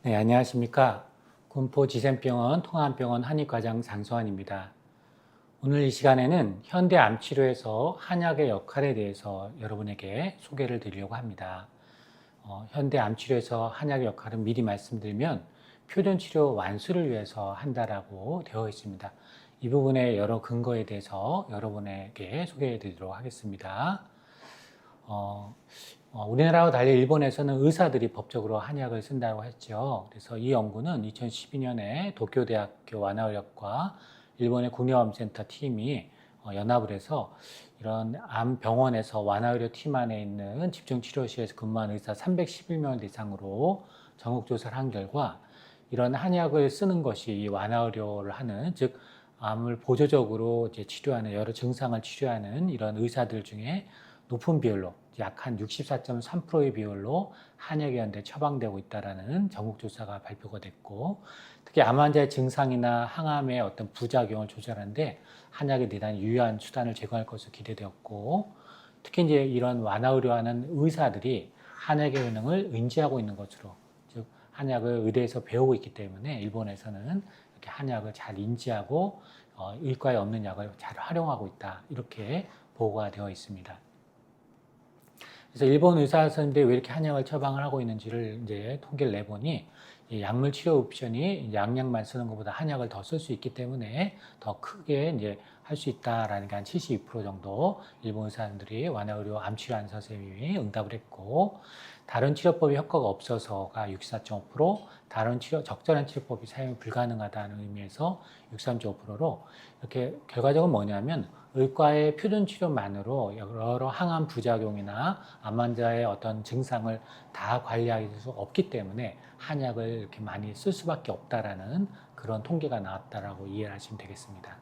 네, 안녕하십니까. 군포지센병원 통합병원 한의과장 장소환입니다. 오늘 이 시간에는 현대 암치료에서 한약의 역할에 대해서 여러분에게 소개를 드리려고 합니다. 현대 암치료에서 한약의 역할은 미리 말씀드리면 표준치료 완수를 위해서 한다라고 되어 있습니다. 이 부분의 여러 근거에 대해서 여러분에게 소개해 드리도록 하겠습니다. 우리나라와 달리 일본에서는 의사들이 법적으로 한약을 쓴다고 했죠. 그래서 이 연구는 2012년에 도쿄대학교 완화의학과 일본의 국립암센터 팀이 연합을 해서 이런 암병원에서 완화의료 팀 안에 있는 집중치료실에서 근무하는 의사 311명 대상으로 전국조사를 한 결과 이런 한약을 쓰는 것이 이 완화의료를 하는, 즉 암을 보조적으로 이제 치료하는, 여러 증상을 치료하는 이런 의사들 중에 높은 비율로, 약 한 64.3%의 비율로 한약에 현재 처방되고 있다라는 전국조사가 발표가 됐고, 특히 암 환자의 증상이나 항암의 어떤 부작용을 조절하는데 한약이 대단히 유효한 수단을 제공할 것으로 기대되었고, 특히 이제 이런 완화 의료하는 의사들이 한약의 효능을 인지하고 있는 것으로, 즉 한약을 의대에서 배우고 있기 때문에 일본에서는 이렇게 한약을 잘 인지하고 의과에 없는 약을 잘 활용하고 있다, 이렇게 보고가 되어 있습니다. 그래서 일본 의사 선생님들이 왜 이렇게 한약을 처방을 하고 있는지를 이제 통계를 내보니, 이 약물 치료 옵션이 이제 양약만 쓰는 것보다 한약을 더 쓸 수 있기 때문에 더 크게 이제 할 수 있다라는 게 한 72% 정도 일본 의사들이 완화의료 암치료하는 선생님이 응답을 했고, 다른 치료법이 효과가 없어서가 64.5%, 다른 적절한 치료법이 사용이 불가능하다는 의미에서 63.5%로, 이렇게 결과적으로 뭐냐면 의과의 표준 치료만으로 여러 항암 부작용이나 암 환자의 어떤 증상을 다 관리할 수 없기 때문에 한약을 이렇게 많이 쓸 수밖에 없다라는 그런 통계가 나왔다라고 이해하시면 되겠습니다.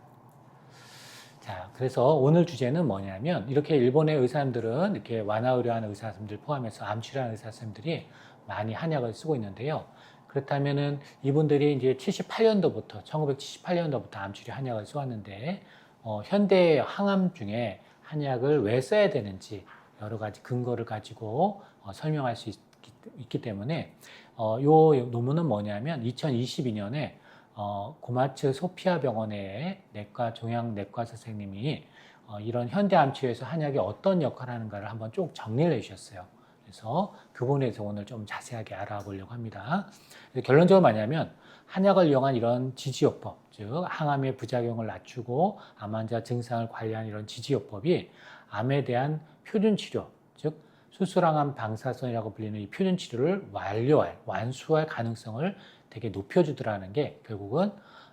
자, 그래서 오늘 주제는 뭐냐면, 이렇게 일본의 의사들은 이렇게 완화 의료하는 의사 선생님들 포함해서 암 치료하는 의사 선생님들이 많이 한약을 쓰고 있는데요. 그렇다면은 이분들이 이제 1978년도부터 암 치료 한약을 써왔는데, 현대 항암 중에 한약을 왜 써야 되는지 여러 가지 근거를 가지고 설명할 수 있기 때문에, 요 논문은 뭐냐면 2022년에 고마츠 소피아 병원의 종양내과 선생님이 이런 현대암 치료에서 한약이 어떤 역할을 하는가를 한번 쭉 정리를 해주셨어요. 그래서 그 부분에 대해서 오늘 좀 자세하게 알아보려고 합니다. 결론적으로 뭐냐면, 한약을 이용한 이런 지지요법, 즉 항암의 부작용을 낮추고 암 환자 증상을 관리하는 이런 지지요법이 암에 대한 표준치료, 즉 수술항암 방사선이라고 불리는 이 표준치료를 완수할 가능성을 되게 높여주더라는 게, 결국은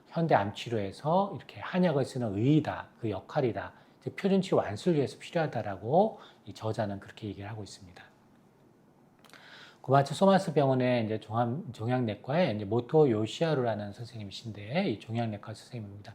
현대 암치료에서 이렇게 한약을 쓰는 의의다, 그 역할이다, 즉 표준치료 완수를 위해서 필요하다라고 이 저자는 그렇게 얘기를 하고 있습니다. 고마츠 소마스 병원의 이제 종양내과에 이제 모토 요시하루라는 선생님이신데, 이 종양내과 선생님입니다.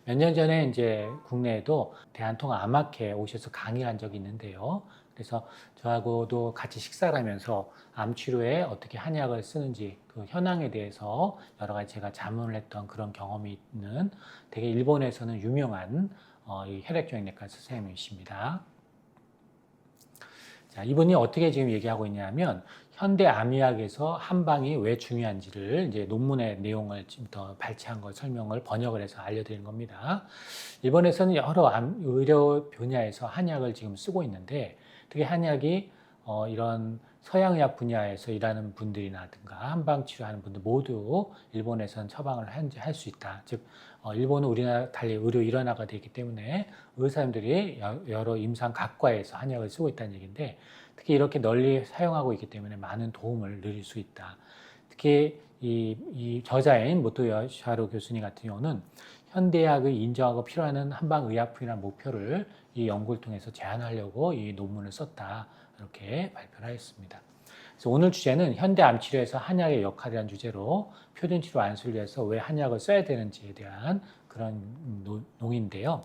몇 년 전에 이제 국내에도 대한통합암학회에 오셔서 강의한 적이 있는데요. 그래서 저하고도 같이 식사를 하면서 암 치료에 어떻게 한약을 쓰는지 그 현황에 대해서 여러 가지 제가 자문을 했던 그런 경험이 있는, 되게 일본에서는 유명한 이 혈액종양내과 선생님이십니다. 자, 이분이 어떻게 지금 얘기하고 있냐면, 현대 암의학에서 한방이 왜 중요한지를 이제 논문의 내용을 좀 더 발췌한 걸 설명을 번역을 해서 알려드리는 겁니다. 일본에서는 여러 암 의료 분야에서 한약을 지금 쓰고 있는데, 특히 한약이 이런 서양의학 분야에서 일하는 분들이라든가 한방 치료하는 분들 모두 일본에서는 처방을 할 수 있다. 즉 일본은 우리나라 달리 의료 일원화가 되기 때문에 의사님들이 여러 임상 각과에서 한약을 쓰고 있다는 얘기인데, 특히 이렇게 널리 사용하고 있기 때문에 많은 도움을 누릴 수 있다. 특히 이 저자인 모토 요시하루 교수님 같은 경우는 현대의학을 인정하고 필요한 한방의약품이라는 목표를 이 연구를 통해서 제안하려고 이 논문을 썼다, 이렇게 발표를 하였습니다. 그래서 오늘 주제는 현대암 치료에서 한약의 역할이라는 주제로 표준치료 완수를 위해서 왜 한약을 써야 되는지에 대한 그런 논의인데요.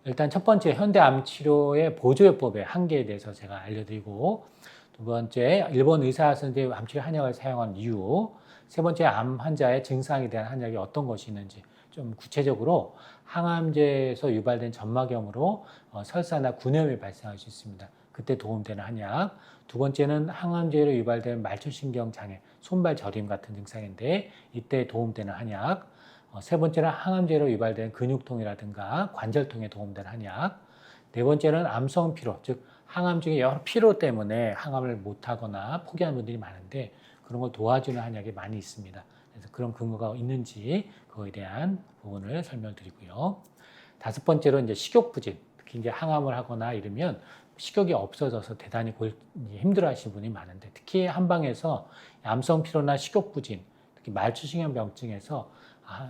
일단 첫 번째, 현대암 치료의 보조요법의 한계에 대해서 제가 알려드리고, 두 번째, 일본 의사 선생님이 암 치료 한약을 사용한 이유, 세 번째, 암 환자의 증상에 대한 한약이 어떤 것이 있는지, 좀 구체적으로 항암제에서 유발된 점막염으로 설사나 구내염이 발생할 수 있습니다. 그때 도움되는 한약. 두 번째는 항암제로 유발되는 말초신경 장애, 손발 저림 같은 증상인데 이때 도움되는 한약. 세 번째는 항암제로 유발된 근육통이라든가 관절통에 도움되는 한약. 네 번째는 암성 피로, 즉 항암 중에 여러 피로 때문에 항암을 못하거나 포기하는 분들이 많은데 그런 걸 도와주는 한약이 많이 있습니다. 그래서 그런 근거가 있는지 그거에 대한 부분을 설명드리고요. 다섯 번째로 이제 식욕부진, 특히 이제 항암을 하거나 이러면 식욕이 없어져서 대단히 힘들어하시는 분이 많은데 특히 한방에서 암성 피로나 식욕부진, 특히 말초신경병증에서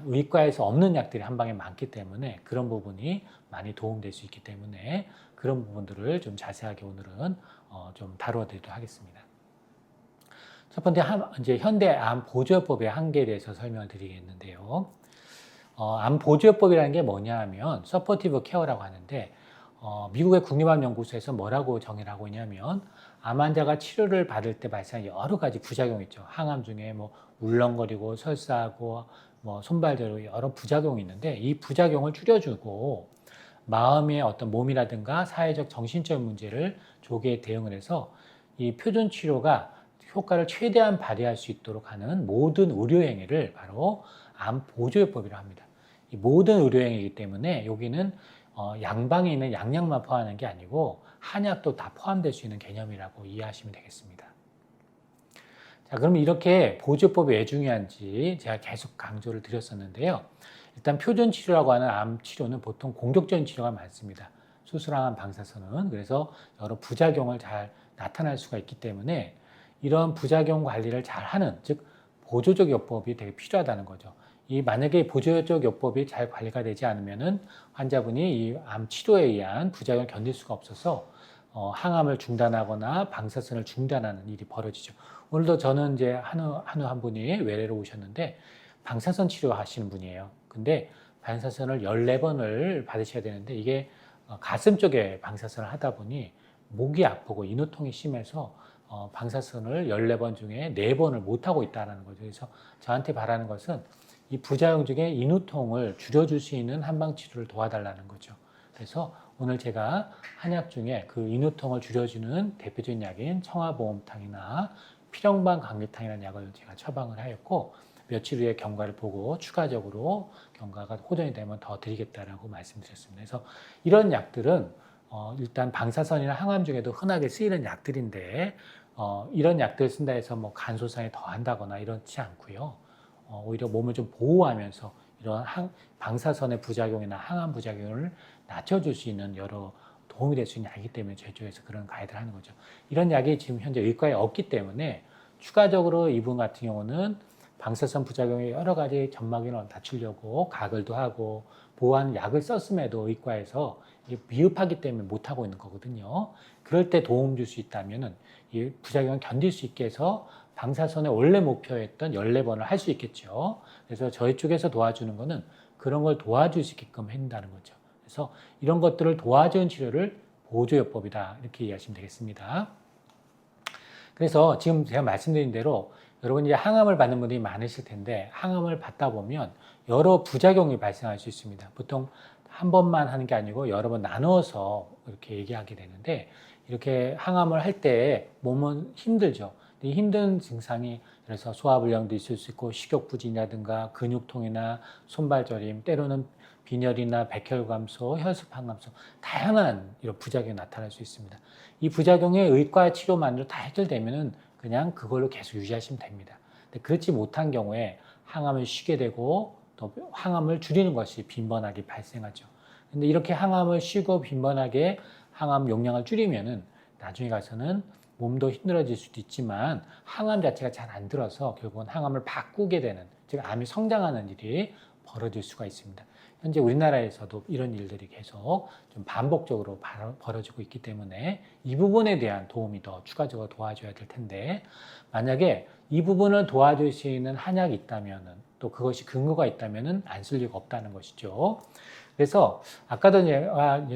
의과에서 없는 약들이 한방에 많기 때문에 그런 부분이 많이 도움될 수 있기 때문에 그런 부분들을 좀 자세하게 오늘은 좀 다루어드리도록 하겠습니다. 첫 번째 이제 현대 암 보조요법의 한계에 대해서 설명을 드리겠는데요. 암 보조요법이라는 게 뭐냐 하면 서포티브 케어라고 하는데 미국의 국립암연구소에서 뭐라고 정의를 하고 있냐면 암 환자가 치료를 받을 때 발생하는 여러 가지 부작용이 있죠. 항암 중에 뭐 울렁거리고 설사하고 뭐 손발저리고 여러 부작용이 있는데 이 부작용을 줄여주고 마음의 어떤 몸이라든가 사회적 정신적 문제를 조기에 대응을 해서 이 표준 치료가 효과를 최대한 발휘할 수 있도록 하는 모든 의료 행위를 바로 암 보조요법이라고 합니다. 이 모든 의료 행위이기 때문에 여기는 양방에 있는 양약만 포함하는 게 아니고 한약도 다 포함될 수 있는 개념이라고 이해하시면 되겠습니다. 자, 그럼 이렇게 보조요법이 왜 중요한지 제가 계속 강조를 드렸었는데요. 일단 표준 치료라고 하는 암 치료는 보통 공격적인 치료가 많습니다. 수술항암 방사선은. 그래서 여러 부작용을 잘 나타날 수가 있기 때문에 이런 부작용 관리를 잘 하는, 즉 보조적 요법이 되게 필요하다는 거죠. 만약에 보조적 요법이 잘 관리가 되지 않으면은 환자분이 이 암 치료에 의한 부작용을 견딜 수가 없어서 항암을 중단하거나 방사선을 중단하는 일이 벌어지죠. 오늘도 저는 이제 한 분이 외래로 오셨는데 방사선 치료하시는 분이에요. 근데 방사선을 14번을 받으셔야 되는데 이게 가슴 쪽에 방사선을 하다 보니 목이 아프고 인후통이 심해서 방사선을 14번 중에 4번을 못하고 있다는 거죠. 그래서 저한테 바라는 것은 이 부작용 중에 인후통을 줄여줄 수 있는 한방치료를 도와달라는 거죠. 그래서 오늘 제가 한약 중에 그 인후통을 줄여주는 대표적인 약인 청화보험탕이나 필영방 감기탕이라는 약을 제가 처방을 하였고 며칠 후에 경과를 보고 추가적으로 경과가 호전이 되면 더 드리겠다라고 말씀드렸습니다. 그래서 이런 약들은 일단 방사선이나 항암 중에도 흔하게 쓰이는 약들인데 이런 약들을 쓴다 해서 뭐 간소상에 더한다거나 이렇지 않고요. 오히려 몸을 좀 보호하면서 이런 방사선의 부작용이나 항암 부작용을 낮춰줄 수 있는 여러 도움이 될 수 있는 약이기 때문에 저희 쪽에서 그런 가이드를 하는 거죠. 이런 약이 지금 현재 의과에 없기 때문에 추가적으로 이분 같은 경우는 방사선 부작용의 여러 가지 점막인을 낮추려고 가글도 하고 보호하는 약을 썼음에도 의과에서 이게 미흡하기 때문에 못하고 있는 거거든요. 그럴 때 도움 줄 수 있다면 이 부작용을 견딜 수 있게 해서 방사선의 원래 목표였던 14번을 할 수 있겠죠. 그래서 저희 쪽에서 도와주는 거는 그런 걸 도와줄 수 있게끔 한다는 거죠. 그래서 이런 것들을 도와주는 치료를 보조요법이다 이렇게 이해하시면 되겠습니다. 그래서 지금 제가 말씀드린 대로 여러분 이제 항암을 받는 분들이 많으실 텐데 항암을 받다 보면 여러 부작용이 발생할 수 있습니다. 보통 한 번만 하는 게 아니고 여러 번 나눠서 이렇게 얘기하게 되는데 이렇게 항암을 할 때 몸은 힘들죠. 이 힘든 증상이 그래서 소화불량도 있을 수 있고 식욕부진이라든가 근육통이나 손발저림, 때로는 빈혈이나 백혈감소, 혈소판감소 다양한 이런 부작용이 나타날 수 있습니다. 이 부작용의 의과 치료만으로 다 해결되면은 그냥 그걸로 계속 유지하시면 됩니다. 근데 그렇지 못한 경우에 항암을 쉬게 되고 또 항암을 줄이는 것이 빈번하게 발생하죠. 근데 이렇게 항암을 쉬고 빈번하게 항암 용량을 줄이면은 나중에 가서는 몸도 힘들어질 수도 있지만 항암 자체가 잘 안 들어서 결국은 항암을 바꾸게 되는, 즉 암이 성장하는 일이 벌어질 수가 있습니다. 현재 우리나라에서도 이런 일들이 계속 좀 반복적으로 벌어지고 있기 때문에 이 부분에 대한 도움이 더 추가적으로 도와줘야 될 텐데 만약에 이 부분을 도와줄 수 있는 한약이 있다면은 또 그것이 근거가 있다면은 안 쓸 리가 없다는 것이죠. 그래서 아까도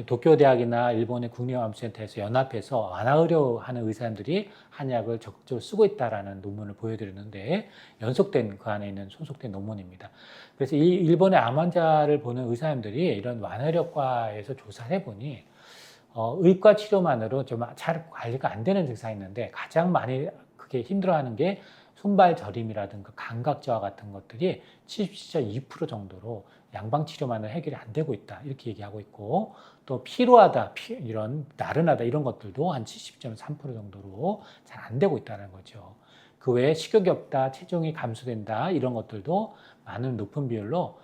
도쿄대학이나 일본의 국립암센터에서 연합해서 완화의료 하는 의사들이 한약을 적극적으로 쓰고 있다라는 논문을 보여드렸는데 연속된 그 안에 있는 소속된 논문입니다. 그래서 이 일본의 암 환자를 보는 의사님들이 이런 완화의료과에서 조사를 해보니 의과 치료만으로 좀 잘 관리가 안 되는 증상이 있는데 가장 많이 그게 힘들어하는 게 손발 저림이라든가 감각저하 같은 것들이 77.2% 정도로 양방 치료만으로 해결이 안 되고 있다 이렇게 얘기하고 있고 또 피로하다, 이런 나른하다 이런 것들도 한 70.3% 정도로 잘 안 되고 있다는 거죠. 그 외에 식욕이 없다, 체중이 감소된다 이런 것들도 많은 높은 비율로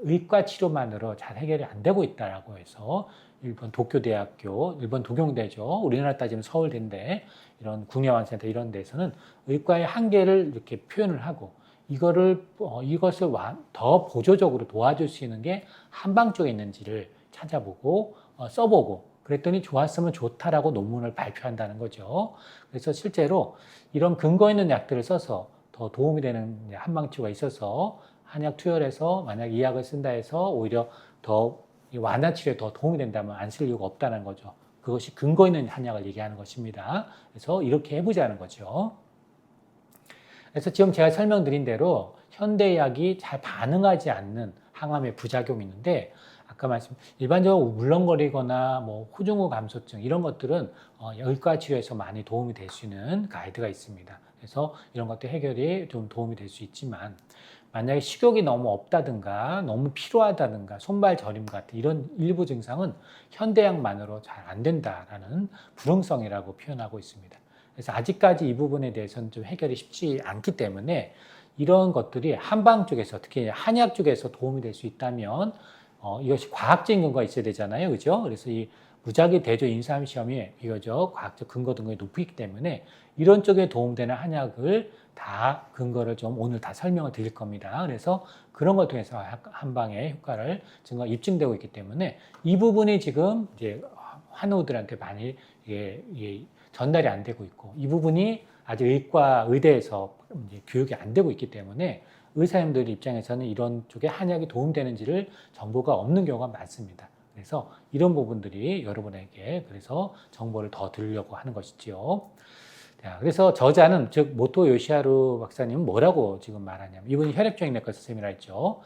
의과 치료만으로 잘 해결이 안 되고 있다라고 해서 일본 도쿄대학교, 일본 도경대죠. 우리나라 따지면 서울대인데 이런 국내환센터 이런 데서는 의과의 한계를 이렇게 표현을 하고 이것을 더 보조적으로 도와줄 수 있는 게 한방 쪽에 있는지를 찾아보고 써보고 그랬더니 좋았으면 좋다라고 논문을 발표한다는 거죠. 그래서 실제로 이런 근거 있는 약들을 써서 더 도움이 되는 한방치료가 있어서 한약 투여해서 만약 이 약을 쓴다 해서 오히려 더 완화 치료에 더 도움이 된다면 안 쓸 이유가 없다는 거죠. 그것이 근거 있는 한약을 얘기하는 것입니다. 그래서 이렇게 해보자는 거죠. 그래서 지금 제가 설명드린 대로 현대의학이 잘 반응하지 않는 항암의 부작용이 있는데 아까 일반적으로 물렁거리거나 뭐 호중후 감소증 이런 것들은 의과 치료에서 많이 도움이 될 수 있는 가이드가 있습니다. 그래서 이런 것들 해결이 좀 도움이 될 수 있지만 만약에 식욕이 너무 없다든가 너무 피로하다든가 손발 저림 같은 이런 일부 증상은 현대약만으로 잘 안 된다라는 불응성이라고 표현하고 있습니다. 그래서 아직까지 이 부분에 대해서는 좀 해결이 쉽지 않기 때문에 이런 것들이 한방 쪽에서 특히 한약 쪽에서 도움이 될 수 있다면 이것이 과학적인 근거가 있어야 되잖아요. 그죠? 그래서 이 무작위 대조 인수함 시험이 이거죠. 과학적 근거 등급이 높기 때문에 이런 쪽에 도움되는 한약을 다 근거를 좀 오늘 다 설명을 드릴 겁니다. 그래서 그런 걸 통해서 한방의 효과를 입증되고 있기 때문에 이 부분이 지금 이제 환우들한테 많이 전달이 안 되고 있고 이 부분이 아직 의대에서 이제 교육이 안 되고 있기 때문에 의사님들 입장에서는 이런 쪽에 한약이 도움되는지를 정보가 없는 경우가 많습니다. 그래서 이런 부분들이 여러분에게 그래서 정보를 더 드리려고 하는 것이지요. 자, 그래서 저자는 즉 모토 요시하루 박사님은 뭐라고 지금 말하냐면 이분이 혈액적인 내과 선생님이라 했죠.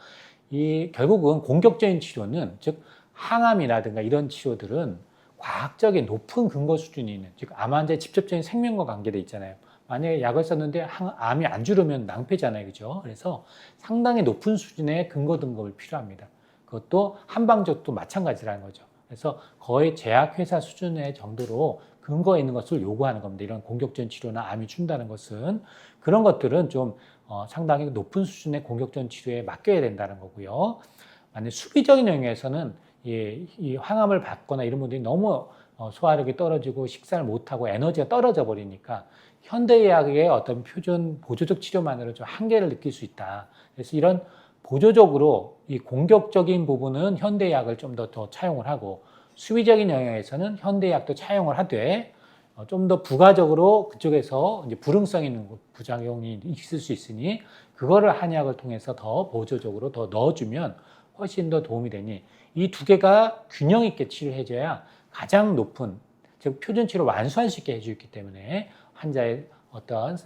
결국은 공격적인 치료는 즉 항암이라든가 이런 치료들은 과학적인 높은 근거 수준이 있는 즉 암 환자의 직접적인 생명과 관계돼 있잖아요. 만약에 약을 썼는데 암이 안 줄으면 낭패잖아요. 그죠? 그래서 상당히 높은 수준의 근거 등급이 필요합니다. 그것도 한방적도 마찬가지라는 거죠. 그래서 거의 제약회사 수준의 정도로 근거 있는 것을 요구하는 겁니다. 이런 공격적인 치료나 암이 준다는 것은 그런 것들은 좀 상당히 높은 수준의 공격적인 치료에 맡겨야 된다는 거고요. 만약 수비적인 영역에서는 이 항암을 받거나 이런 분들이 너무 소화력이 떨어지고 식사를 못하고 에너지가 떨어져 버리니까 현대의학의 어떤 표준 보조적 치료만으로 좀 한계를 느낄 수 있다. 그래서 이런 보조적으로 이 공격적인 부분은 현대의학을 좀 더 차용을 하고 수비적인 영역에서는 현대의학도 차용을 하되 좀 더 부가적으로 그쪽에서 이제 불응성 있는 부작용이 있을 수 있으니 그거를 한의학을 통해서 더 보조적으로 더 넣어주면 훨씬 더 도움이 되니 이 두 개가 균형 있게 치료해줘야 가장 높은 즉 표준 치료 완수할 수 있게 해주기 때문에 환자의 어떤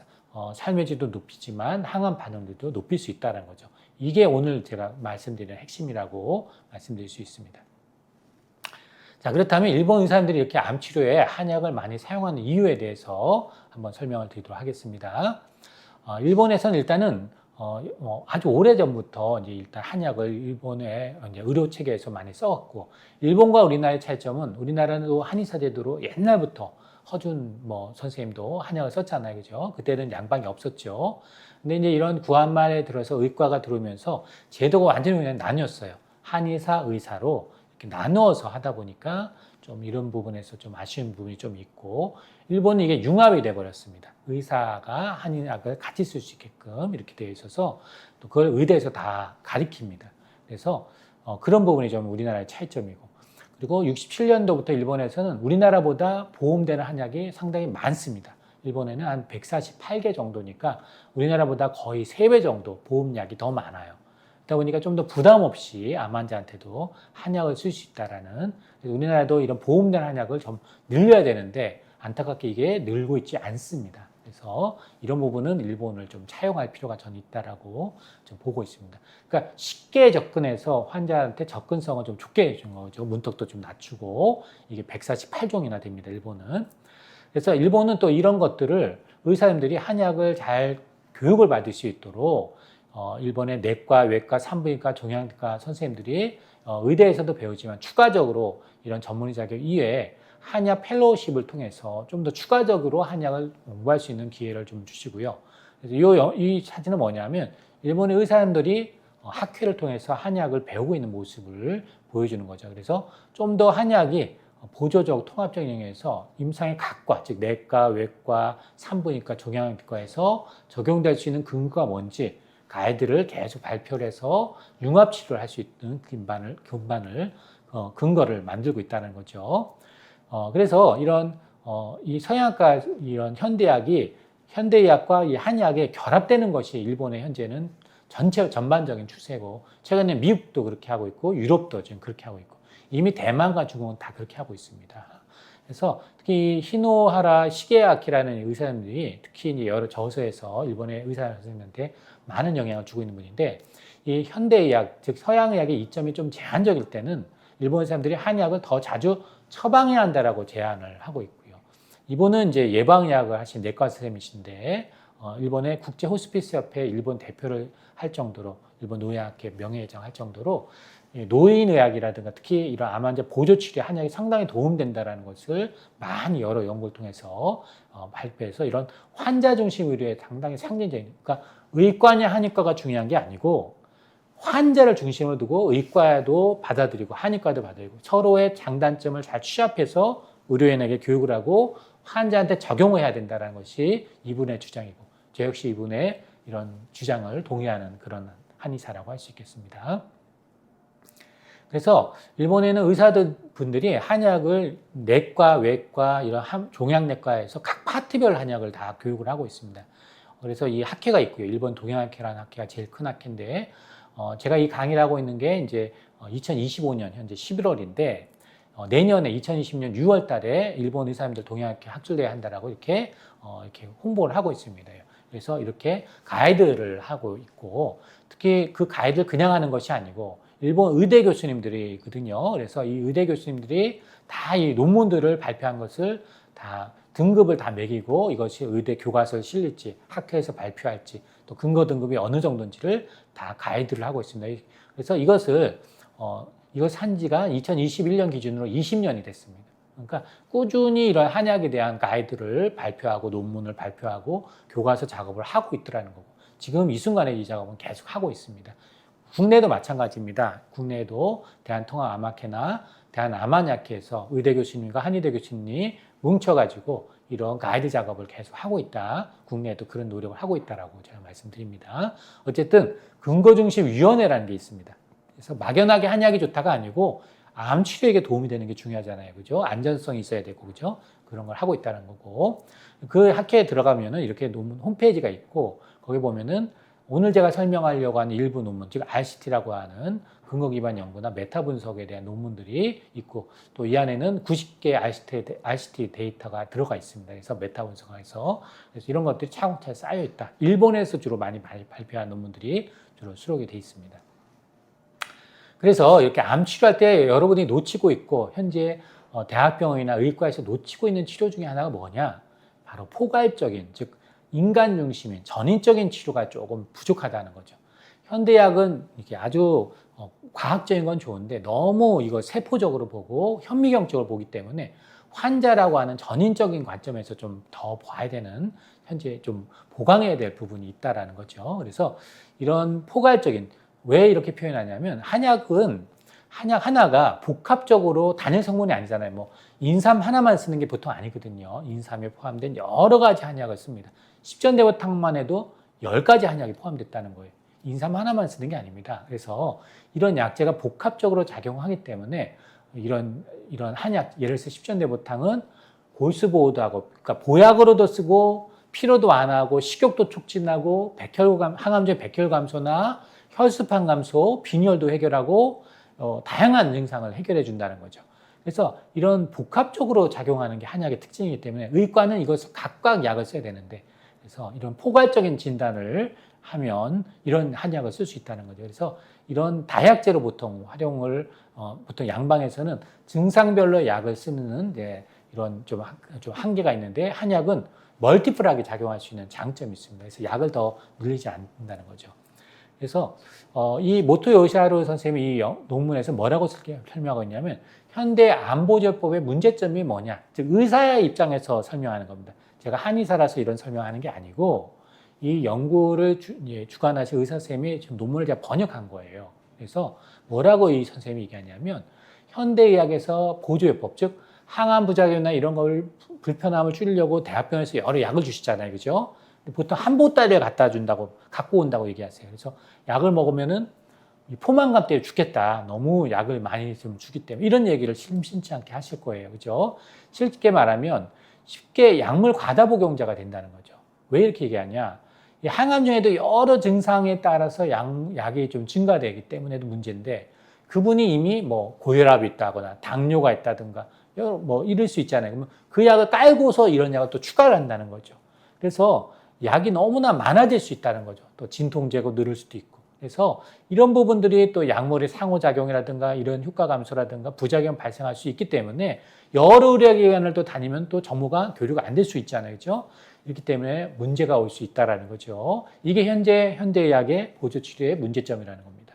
삶의 질도 높이지만 항암 반응률도 높일 수 있다는 거죠. 이게 오늘 제가 말씀드리는 핵심이라고 말씀드릴 수 있습니다. 자, 그렇다면 일본 의사들이 이렇게 암 치료에 한약을 많이 사용하는 이유에 대해서 한번 설명을 드리도록 하겠습니다. 일본에서는 일단은 아주 오래 전부터 이제 일단 한약을 일본의 이제 의료 체계에서 많이 써왔고 일본과 우리나라의 차이점은 우리나라는 한의사 제도로 옛날부터 허준 선생님도 한약을 썼잖아요, 그죠? 그때는 양방이 없었죠. 근데 이제 이런 구한말에 들어서 의과가 들어오면서 제도가 완전히 그냥 나뉘었어요. 한의사, 의사로 이렇게 나누어서 하다 보니까 좀 이런 부분에서 좀 아쉬운 부분이 좀 있고 일본은 이게 융합이 돼 버렸습니다. 의사가 한의학을 같이 쓸 수 있게끔 이렇게 되어 있어서 또 그걸 의대에서 다 가리킵니다. 그래서 그런 부분이 좀 우리나라의 차이점이고 그리고 67년도부터 일본에서는 우리나라보다 보험되는 한약이 상당히 많습니다. 일본에는 한 148개 정도니까 우리나라보다 거의 3배 정도 보험약이 더 많아요. 그러다 보니까 좀 더 부담 없이 암 환자한테도 한약을 쓸 수 있다라는 우리나라도 이런 보험된 한약을 좀 늘려야 되는데 안타깝게 이게 늘고 있지 않습니다. 그래서 이런 부분은 일본을 좀 차용할 필요가 저는 있다라고 좀 보고 있습니다. 그러니까 쉽게 접근해서 환자한테 접근성을 좀 좋게 해준 거죠. 문턱도 좀 낮추고 이게 148종이나 됩니다. 일본은. 그래서 일본은 또 이런 것들을 의사님들이 한약을 잘 교육을 받을 수 있도록 일본의 내과, 외과, 산부인과, 종양과 선생님들이 의대에서도 배우지만 추가적으로 이런 전문의 자격 이외에 한약 펠로우십을 통해서 좀 더 추가적으로 한약을 공부할 수 있는 기회를 좀 주시고요. 그래서 이 사진은 뭐냐면 일본의 의사님들이 학회를 통해서 한약을 배우고 있는 모습을 보여주는 거죠. 그래서 좀 더 한약이 보조적 통합적인 영역에서 임상의 각과, 즉 내과, 외과, 산부인과, 종양과에서 적용될 수 있는 근거가 뭔지 가이드를 계속 발표를 해서 융합 치료를 할 수 있는 근거를 만들고 있다는 거죠. 그래서 이런 이 서양과 이런 현대의학과 이 한의학에 결합되는 것이 일본의 현재는 전반적인 추세고, 최근에 미국도 그렇게 하고 있고 유럽도 지금 그렇게 하고 있고 이미 대만과 중국은 다 그렇게 하고 있습니다. 그래서 특히 히노하라 시게아키라는 의사님들이 특히 이제 여러 저서에서 일본의 의사 선생님한테 많은 영향을 주고 있는 분인데, 이 현대의학 즉 서양의학의 이점이 좀 제한적일 때는 일본 사람들이 한의학을 더 자주 처방해야 한다라고 제안을 하고 있고요. 이분은 이제 예방의학을 하신 내과 선생님이신데 일본의 국제 호스피스 협회 일본 대표를 할 정도로, 일본 노예학회 명예회장 할 정도로 노인의학이라든가 특히 이런 암 환자 보조 치료 한약이 상당히 도움된다라는 것을 많이 여러 연구를 통해서 발표해서 이런 환자 중심 의료에 상당히 상징적인, 그러니까 의과냐 한의과가 중요한 게 아니고 환자를 중심으로 두고 의과도 받아들이고 한의과도 받아들이고 서로의 장단점을 잘 취합해서 의료인에게 교육을 하고 환자한테 적용을 해야 된다는 것이 이분의 주장이고, 저 역시 이분의 이런 주장을 동의하는 그런 한의사라고 할 수 있겠습니다. 그래서 일본에는 의사들 분들이 한약을 내과, 외과, 이런 종양내과에서 각 파트별 한약을 다 교육을 하고 있습니다. 그래서 이 학회가 있고요. 일본 동양학회라는 학회가 제일 큰 학회인데, 제가 이 강의를 하고 있는 게 이제 2025년 현재 11월인데, 내년에 2020년 6월 달에 일본 의사님들 동양학회 학술대회 한다라고 이렇게 홍보를 하고 있습니다. 그래서 이렇게 가이드를 하고 있고, 특히 그 가이드를 그냥 하는 것이 아니고 일본 의대 교수님들이거든요. 그래서 이 의대 교수님들이 다 이 논문들을 발표한 것을 다 등급을 다 매기고 이것이 의대 교과서에 실릴지 학회에서 발표할지 또 근거 등급이 어느 정도인지를 다 가이드를 하고 있습니다. 그래서 이것을 이것 한 지가 2021년 기준으로 20년이 됐습니다. 그러니까 꾸준히 이런 한약에 대한 가이드를 발표하고 논문을 발표하고 교과서 작업을 하고 있더라는 거고, 지금 이 순간에 이 작업은 계속 하고 있습니다. 국내도 마찬가지입니다. 국내에도 대한통합암학회나 대한암한약회에서 의대 교수님과 한의대 교수님이 뭉쳐가지고 이런 가이드 작업을 계속 하고 있다. 국내에도 그런 노력을 하고 있다라고 제가 말씀드립니다. 어쨌든 근거중심위원회라는 게 있습니다. 그래서 막연하게 한약이 좋다가 아니고 암 치료에게 도움이 되는 게 중요하잖아요. 그죠? 안전성이 있어야 되고, 그죠? 그런 걸 하고 있다는 거고. 그 학회에 들어가면은 이렇게 논문 홈페이지가 있고, 거기 보면은 오늘 제가 설명하려고 하는 일부 논문, 즉 RCT라고 하는 근거 기반 연구나 메타 분석에 대한 논문들이 있고, 또 이 안에는 90개의 RCT 데이터가 들어가 있습니다. 그래서 메타 분석해서 그래서 이런 것들이 차곡차곡 쌓여 있다. 일본에서 주로 많이 발표한 논문들이 주로 수록이 돼 있습니다. 그래서 이렇게 암 치료할 때 여러분이 놓치고 있고 현재 대학병원이나 의과에서 놓치고 있는 치료 중에 하나가 뭐냐? 바로 포괄적인, 즉 인간 중심인 전인적인 치료가 조금 부족하다는 거죠. 현대의학은 이렇게 아주 과학적인 건 좋은데 너무 이거 세포적으로 보고 현미경적으로 보기 때문에 환자라고 하는 전인적인 관점에서 좀 더 봐야 되는, 현재 좀 보강해야 될 부분이 있다라는 거죠. 그래서 이런 포괄적인, 왜 이렇게 표현하냐면 한약은 한약 하나가 복합적으로 단일 성분이 아니잖아요. 뭐 인삼 하나만 쓰는 게 보통 아니거든요. 인삼에 포함된 여러 가지 한약을 씁니다. 십전대보탕만 해도 10가지 한약이 포함됐다는 거예요. 인삼 하나만 쓰는 게 아닙니다. 그래서 이런 약재가 복합적으로 작용하기 때문에 이런 한약, 예를 들어서 십전대보탕은 골수보호도 하고, 그러니까 보약으로도 쓰고 피로도 완화하고 식욕도 촉진하고 항암제 백혈 감소나 혈수판 감소, 빈혈도 해결하고 다양한 증상을 해결해 준다는 거죠. 그래서 이런 복합적으로 작용하는 게 한약의 특징이기 때문에 의과는 이것을 각각 약을 써야 되는데 그래서 이런 포괄적인 진단을 하면 이런 한약을 쓸 수 있다는 거죠. 그래서 이런 다약제로 보통 활용을 보통 양방에서는 증상별로 약을 쓰는 이런 좀 한계가 있는데 한약은 멀티플하게 작용할 수 있는 장점이 있습니다. 그래서 약을 더 늘리지 않는다는 거죠. 그래서 이 모토 요시하루 선생님이 이 논문에서 뭐라고 설명하고 있냐면 현대 암보조법의 문제점이 뭐냐, 즉 의사의 입장에서 설명하는 겁니다. 제가 한의사라서 이런 설명하는 게 아니고 이 연구를 주관하신 의사 선생님이 지금 논문을 제가 번역한 거예요. 그래서 뭐라고 이 선생님이 얘기하냐면 현대의학에서 보조요법, 즉 항암 부작용이나 이런 걸 불편함을 줄이려고 대학병원에서 여러 약을 주시잖아요, 그죠? 보통 한 보따리에 갖고 온다고 얘기하세요. 그래서 약을 먹으면은 포만감 때문에 죽겠다. 너무 약을 많이 좀 주기 때문에 이런 얘기를 심심치 않게 하실 거예요, 그죠? 쉽게 말하면 쉽게 약물 과다 복용자가 된다는 거죠. 왜 이렇게 얘기하냐? 이 항암 중에도 여러 증상에 따라서 약이 좀 증가되기 때문에도 문제인데 그분이 이미 뭐 고혈압이 있다거나 당뇨가 있다든가 뭐 이럴 수 있잖아요. 그러면 그 약을 깔고서 이런 약을 또 추가를 한다는 거죠. 그래서 약이 너무나 많아질 수 있다는 거죠. 또 진통제고 늘을 수도 있고. 그래서 이런 부분들이 또 약물의 상호작용이라든가 이런 효과 감소라든가 부작용 발생할 수 있기 때문에 여러 의료기관을 또 다니면 또 정보가 교류가 안 될 수 있잖아요. 그렇죠? 이렇기 때문에 문제가 올 수 있다는 거죠. 이게 현대의학의 보조치료의 문제점이라는 겁니다.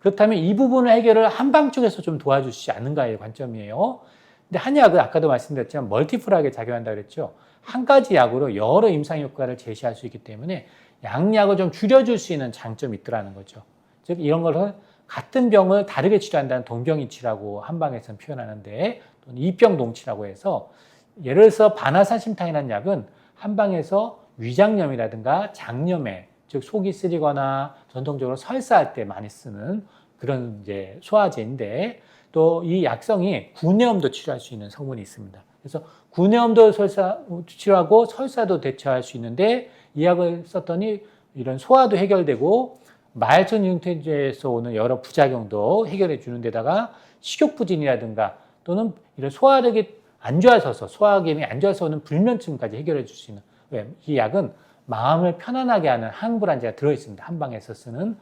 그렇다면 이 부분을 해결을 한방 쪽에서 좀 도와주시지 않는가의 관점이에요. 근데 한약은 아까도 말씀드렸지만 멀티플하게 작용한다고 그랬죠. 한 가지 약으로 여러 임상 효과를 제시할 수 있기 때문에 양약을 좀 줄여줄 수 있는 장점이 있더라는 거죠. 즉 이런 것을 같은 병을 다르게 치료한다는 동병이치라고 한방에서는 표현하는데 또는 이병동치라고 해서 예를 들어서 바나사심탕이라는 약은 한방에서 위장염이라든가 장염에 즉 속이 쓰리거나 전통적으로 설사할 때 많이 쓰는 그런 이제 소화제인데 또 이 약성이 구내염도 치료할 수 있는 성분이 있습니다. 그래서 구내염도 치료하고 설사도 대처할 수 있는데 이 약을 썼더니 이런 소화도 해결되고 말초 융태제에서 오는 여러 부작용도 해결해 주는 데다가 식욕부진이라든가 또는 이런 소화력이 안 좋아져서 소화기능이 안 좋아서 오는 불면증까지 해결해 줄 수 있는 이 약은 마음을 편안하게 하는 항불안제가 들어있습니다. 한방에서 쓰는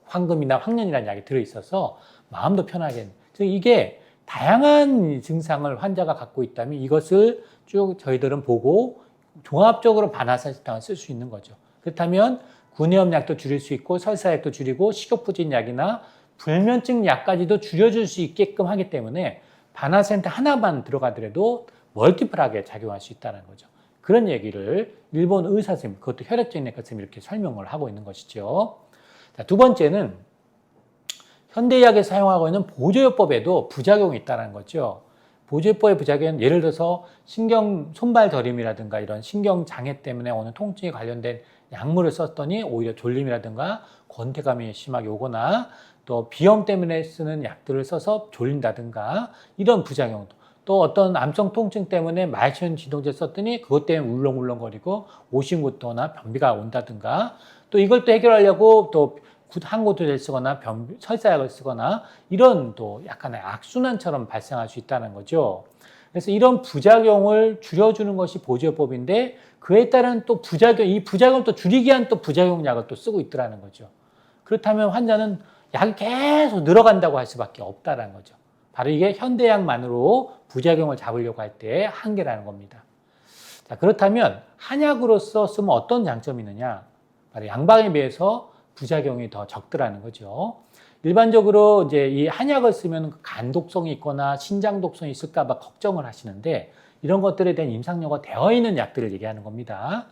황금이나 황련이라는 약이 들어있어서 마음도 편하게 즉 이게 다양한 증상을 환자가 갖고 있다면 이것을 쭉 저희들은 보고 종합적으로 바나사시탕을 쓸 수 있는 거죠. 그렇다면 구내염 약도 줄일 수 있고 설사약도 줄이고 식욕부진 약이나 불면증 약까지도 줄여줄 수 있게끔 하기 때문에 바나센터 하나만 들어가더라도 멀티플하게 작용할 수 있다는 거죠. 그런 얘기를 일본 의사 선생님, 그것도 혈액적인 선생님이 이렇게 설명을 하고 있는 것이죠. 자, 두 번째는 현대의학에서 사용하고 있는 보조요법에도 부작용이 있다는 거죠. 보조요법의 부작용은 예를 들어서 손발저림이라든가 이런 신경장애 때문에 오는 통증에 관련된 약물을 썼더니 오히려 졸림이라든가 권태감이 심하게 오거나 또 비염 때문에 쓰는 약들을 써서 졸린다든가 이런 부작용도 또 어떤 암성 통증 때문에 말초연 진통제 썼더니 그것 때문에 울렁울렁거리고 오심부터나 변비가 온다든가 또 이걸 또 해결하려고 또 항고토제를 쓰거나 설사약을 쓰거나 이런 또 약간의 악순환처럼 발생할 수 있다는 거죠. 그래서 이런 부작용을 줄여주는 것이 보조요법인데 그에 따른 또 이 부작용을 또 줄이기 위한 또 부작용약을 또 쓰고 있더라는 거죠. 그렇다면 환자는 약이 계속 늘어간다고 할 수밖에 없다는 거죠. 바로 이게 현대약만으로 부작용을 잡으려고 할 때의 한계라는 겁니다. 자, 그렇다면 한약으로서 쓰면 어떤 장점이 있느냐? 바로 양방에 비해서 부작용이 더 적더라는 거죠. 일반적으로 이제 이 한약을 쓰면 간 독성이 있거나 신장 독성이 있을까 봐 걱정을 하시는데 이런 것들에 대한 임상료가 되어 있는 약들을 얘기하는 겁니다.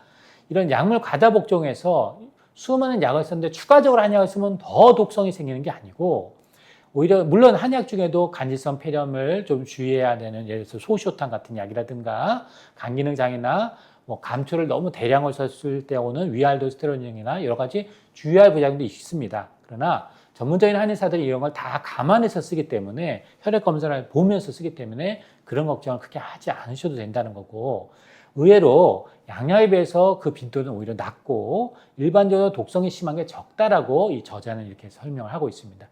이런 약물 과다 복종에서 수많은 약을 썼는데 추가적으로 한약을 쓰면 더 독성이 생기는 게 아니고 오히려 물론 한약 중에도 간질성 폐렴을 좀 주의해야 되는 예를 들어서 소시오탄 같은 약이라든가 간기능 장애나 뭐 감초를 너무 대량을 썼을 때 오는 위알도스테론이나 여러 가지 주의할 부작용도 있습니다. 그러나 전문적인 한의사들이 이런 걸 다 감안해서 쓰기 때문에 혈액 검사를 보면서 쓰기 때문에 그런 걱정을 크게 하지 않으셔도 된다는 거고 의외로 양약에 비해서 그 빈도는 오히려 낮고 일반적으로 독성이 심한 게 적다라고 이 저자는 이렇게 설명을 하고 있습니다.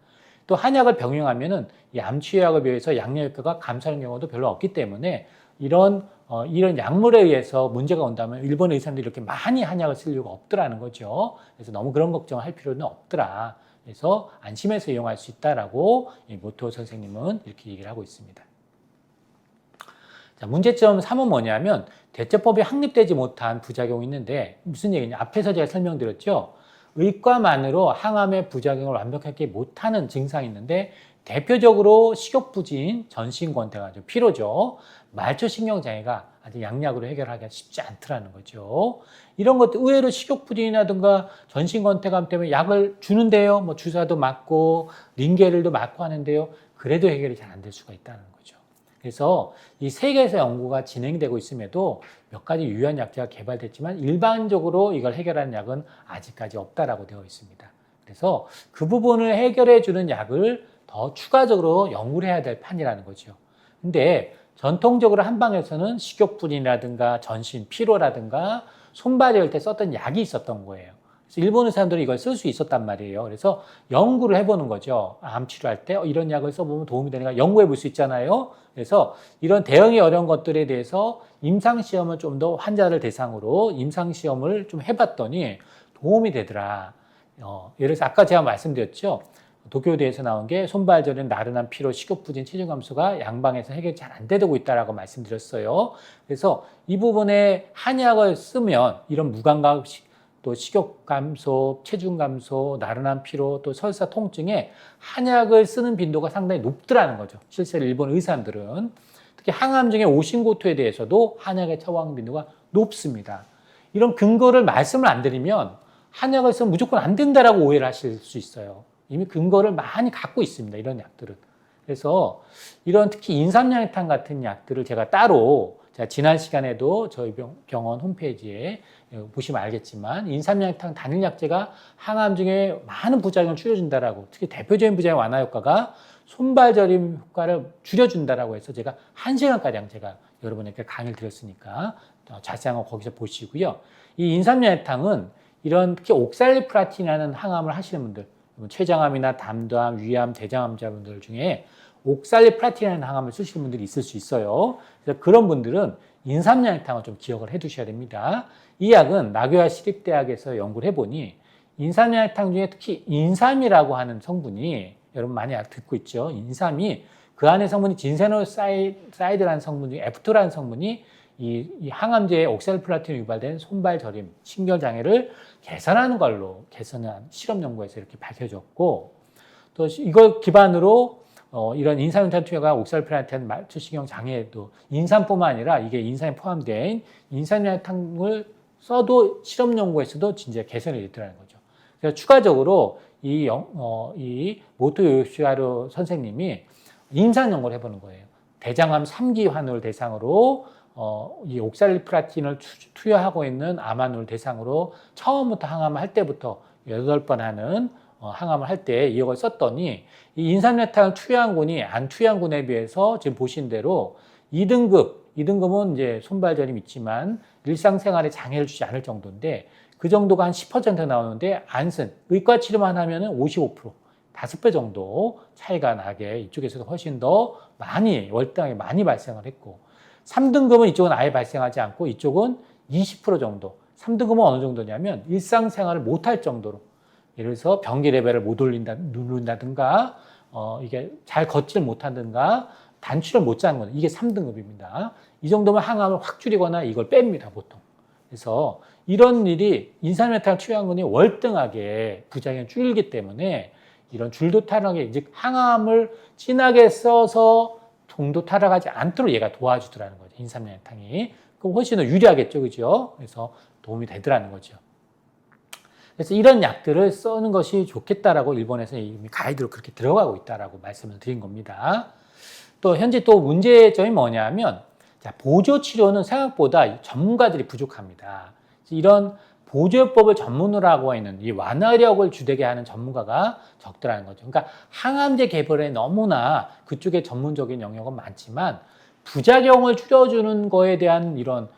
또 한약을 병용하면은 이 암치료약에 비해서 양력 효과가 감소하는 경우도 별로 없기 때문에 이런 이런 약물에 의해서 문제가 온다면 일본 의사들이 이렇게 많이 한약을 쓸 이유가 없더라는 거죠. 그래서 너무 그런 걱정을 할 필요는 없더라. 그래서 안심해서 이용할 수 있다라고 모토 선생님은 이렇게 얘기를 하고 있습니다. 자, 문제점 3은 뭐냐면 대처법이 확립되지 못한 부작용이 있는데 무슨 얘기냐? 앞에서 제가 설명드렸죠. 의과만으로 항암의 부작용을 완벽하게 못하는 증상이 있는데 대표적으로 식욕부진, 전신권태가 피로죠. 말초신경장애가 아직 약약으로 해결하기가 쉽지 않더라는 거죠. 이런 것도 의외로 식욕부진이라든가 전신권태감 때문에 약을 주는데요. 뭐 주사도 맞고 링겔도 맞고 하는데요. 그래도 해결이 잘 안 될 수가 있다는 거죠. 그래서 이 세계에서 연구가 진행되고 있음에도 몇 가지 유효한 약제가 개발됐지만 일반적으로 이걸 해결하는 약은 아직까지 없다라고 되어 있습니다. 그래서 그 부분을 해결해 주는 약을 더 추가적으로 연구를 해야 될 판이라는 거죠. 근데 전통적으로 한방에서는 식욕부진이라든가 전신 피로라든가 손발이 때 썼던 약이 있었던 거예요. 그래서 일본 의사들은 이걸 쓸 수 있었단 말이에요. 그래서 연구를 해보는 거죠. 암 치료할 때 이런 약을 써보면 도움이 되니까 연구해 볼 수 있잖아요. 그래서 이런 대응이 어려운 것들에 대해서 임상시험을 좀 더 환자를 대상으로 임상시험을 좀 해봤더니 도움이 되더라. 예를 들어서 아까 제가 말씀드렸죠. 도쿄대에서 나온 게 손발저림, 나른한 피로, 식욕부진, 체중 감소가 양방에서 해결이 잘 안 되고 있다라고 말씀드렸어요. 그래서 이 부분에 한약을 쓰면 이런 무감각, 또 식욕 감소, 체중 감소, 나른한 피로, 또 설사 통증에 한약을 쓰는 빈도가 상당히 높더라는 거죠. 실제로 일본 의사들은 특히 항암 중에 오신고토에 대해서도 한약의 처방 빈도가 높습니다. 이런 근거를 말씀을 안 드리면 한약을 쓰면 무조건 안 된다라고 오해를 하실 수 있어요. 이미 근거를 많이 갖고 있습니다. 이런 약들은. 그래서 이런 특히 인삼양탕 같은 약들을 제가 따로 제가 지난 시간에도 저희 병원 홈페이지에 보시면 알겠지만 인삼양탕 단일약제가 항암 중에 많은 부작용을 줄여준다라고 특히 대표적인 부작용 완화 효과가 손발저림 효과를 줄여준다라고 해서 제가 1시간가량 제가 여러분에게 강의를 드렸으니까 자세한 거 거기서 보시고요. 이 인삼양탕은 이런 특히 옥살리플라틴이라는 항암을 하시는 분들 췌장암이나 담도암, 위암, 대장암자분들 중에 옥살리플라틴이라는 항암을 쓰시는 분들이 있을 수 있어요. 그래서 그런 분들은 인삼양탕을 좀 기억을 해 두셔야 됩니다. 이 약은 나고야 시립대학에서 연구를 해보니 인삼양탕 중에 특히 인삼이라고 하는 성분이 여러분 많이 듣고 있죠. 인삼이 그 안에 성분이 진세노사이드라는 성분 중에 F2라는 성분이 이 항암제의 옥살리플라틴으로 유발된 손발저림, 신결장애를 개선하는 걸로 개선한 실험 연구에서 이렇게 밝혀졌고 또 이걸 기반으로 이런 인삼연탄 투여가 옥살리플라틴 말초신경 장애에도 인삼뿐만 아니라 이게 인삼이 포함된 인삼연탄을 써도 실험 연구에서도 진짜 개선이 됐다는 거죠. 그래서 추가적으로 이 모토 요시하루 선생님이 임상 연구를 해보는 거예요. 대장암 3기 환우를 대상으로 이 옥살리플라틴을 투여하고 있는 암환우를 대상으로 처음부터 항암을 할 때부터 8번 하는 항암을 할 때 이걸 썼더니 이 인삼연탄을 투여한 군이 안 투여한 군에 비해서 지금 보신 대로 2등급은 이제 손발저림 있지만 일상생활에 장애를 주지 않을 정도인데 그 정도가 한 10% 나오는데 안 쓴 의과 치료만 하면은 55%, 5배 정도 차이가 나게 이쪽에서도 훨씬 더 많이 월등하게 많이 발생을 했고 3등급은 이쪽은 아예 발생하지 않고 이쪽은 20% 정도. 3등급은 어느 정도냐면 일상생활을 못할 정도로 예를 들어서 변기 레벨을 못 누른다든가 이게 잘 걷질 못하든가 단추를 못 잡는 거죠. 이게 3등급입니다. 이 정도면 항암을 확 줄이거나 이걸 뺍니다, 보통. 그래서 이런 일이 인삼연탄을 투여한 군이 월등하게 부작용이 줄기 때문에 이런 줄도 타락에 이제 항암을 진하게 써서 종도 타락하지 않도록 얘가 도와주더라는 거죠. 인삼연탕이. 그럼 훨씬 더 유리하겠죠. 그죠? 그래서 도움이 되더라는 거죠. 그래서 이런 약들을 쓰는 것이 좋겠다라고 일본에서 이미 가이드로 그렇게 들어가고 있다라고 말씀을 드린 겁니다. 또 현재 또 문제점이 뭐냐면 보조 치료는 생각보다 전문가들이 부족합니다. 이런 보조요법을 전문으로 하고 있는 이 완화력을 주되게 하는 전문가가 적더라는 거죠. 그러니까 항암제 개발에 너무나 그쪽에 전문적인 영역은 많지만 부작용을 줄여주는 거에 대한 이런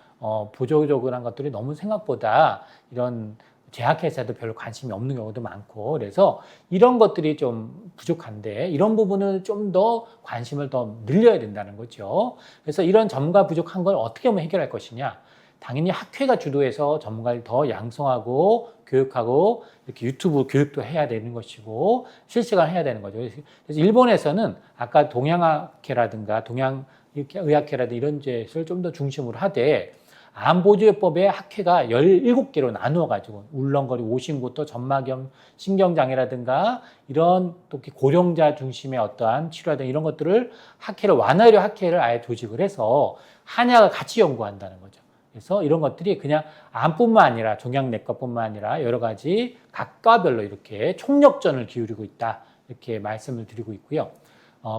보조적인 것들이 너무 생각보다 이런 제약회사도 별로 관심이 없는 경우도 많고, 그래서 이런 것들이 좀 부족한데 이런 부분을 좀 더 관심을 더 늘려야 된다는 거죠. 그래서 이런 점과 부족한 걸 어떻게 하면 해결할 것이냐. 당연히 학회가 주도해서 전문가를 더 양성하고 교육하고 이렇게 유튜브 교육도 해야 되는 것이고 실시간 해야 되는 거죠. 그래서 일본에서는 아까 동양학회라든가 동양의학회라든가 이런 것을 좀 더 중심으로 하되 암보조요법의 학회가 17개로 나누어 가지고 울렁거리, 오심부터 점막염, 신경장애라든가 이런 또 고령자 중심의 어떠한 치료라든가 이런 것들을 학회를 완화의료 학회를 아예 조직을 해서 한약을 같이 연구한다는 거죠. 그래서 이런 것들이 그냥 암뿐만 아니라 종양내과뿐만 아니라 여러 가지 각과별로 이렇게 총력전을 기울이고 있다. 이렇게 말씀을 드리고 있고요.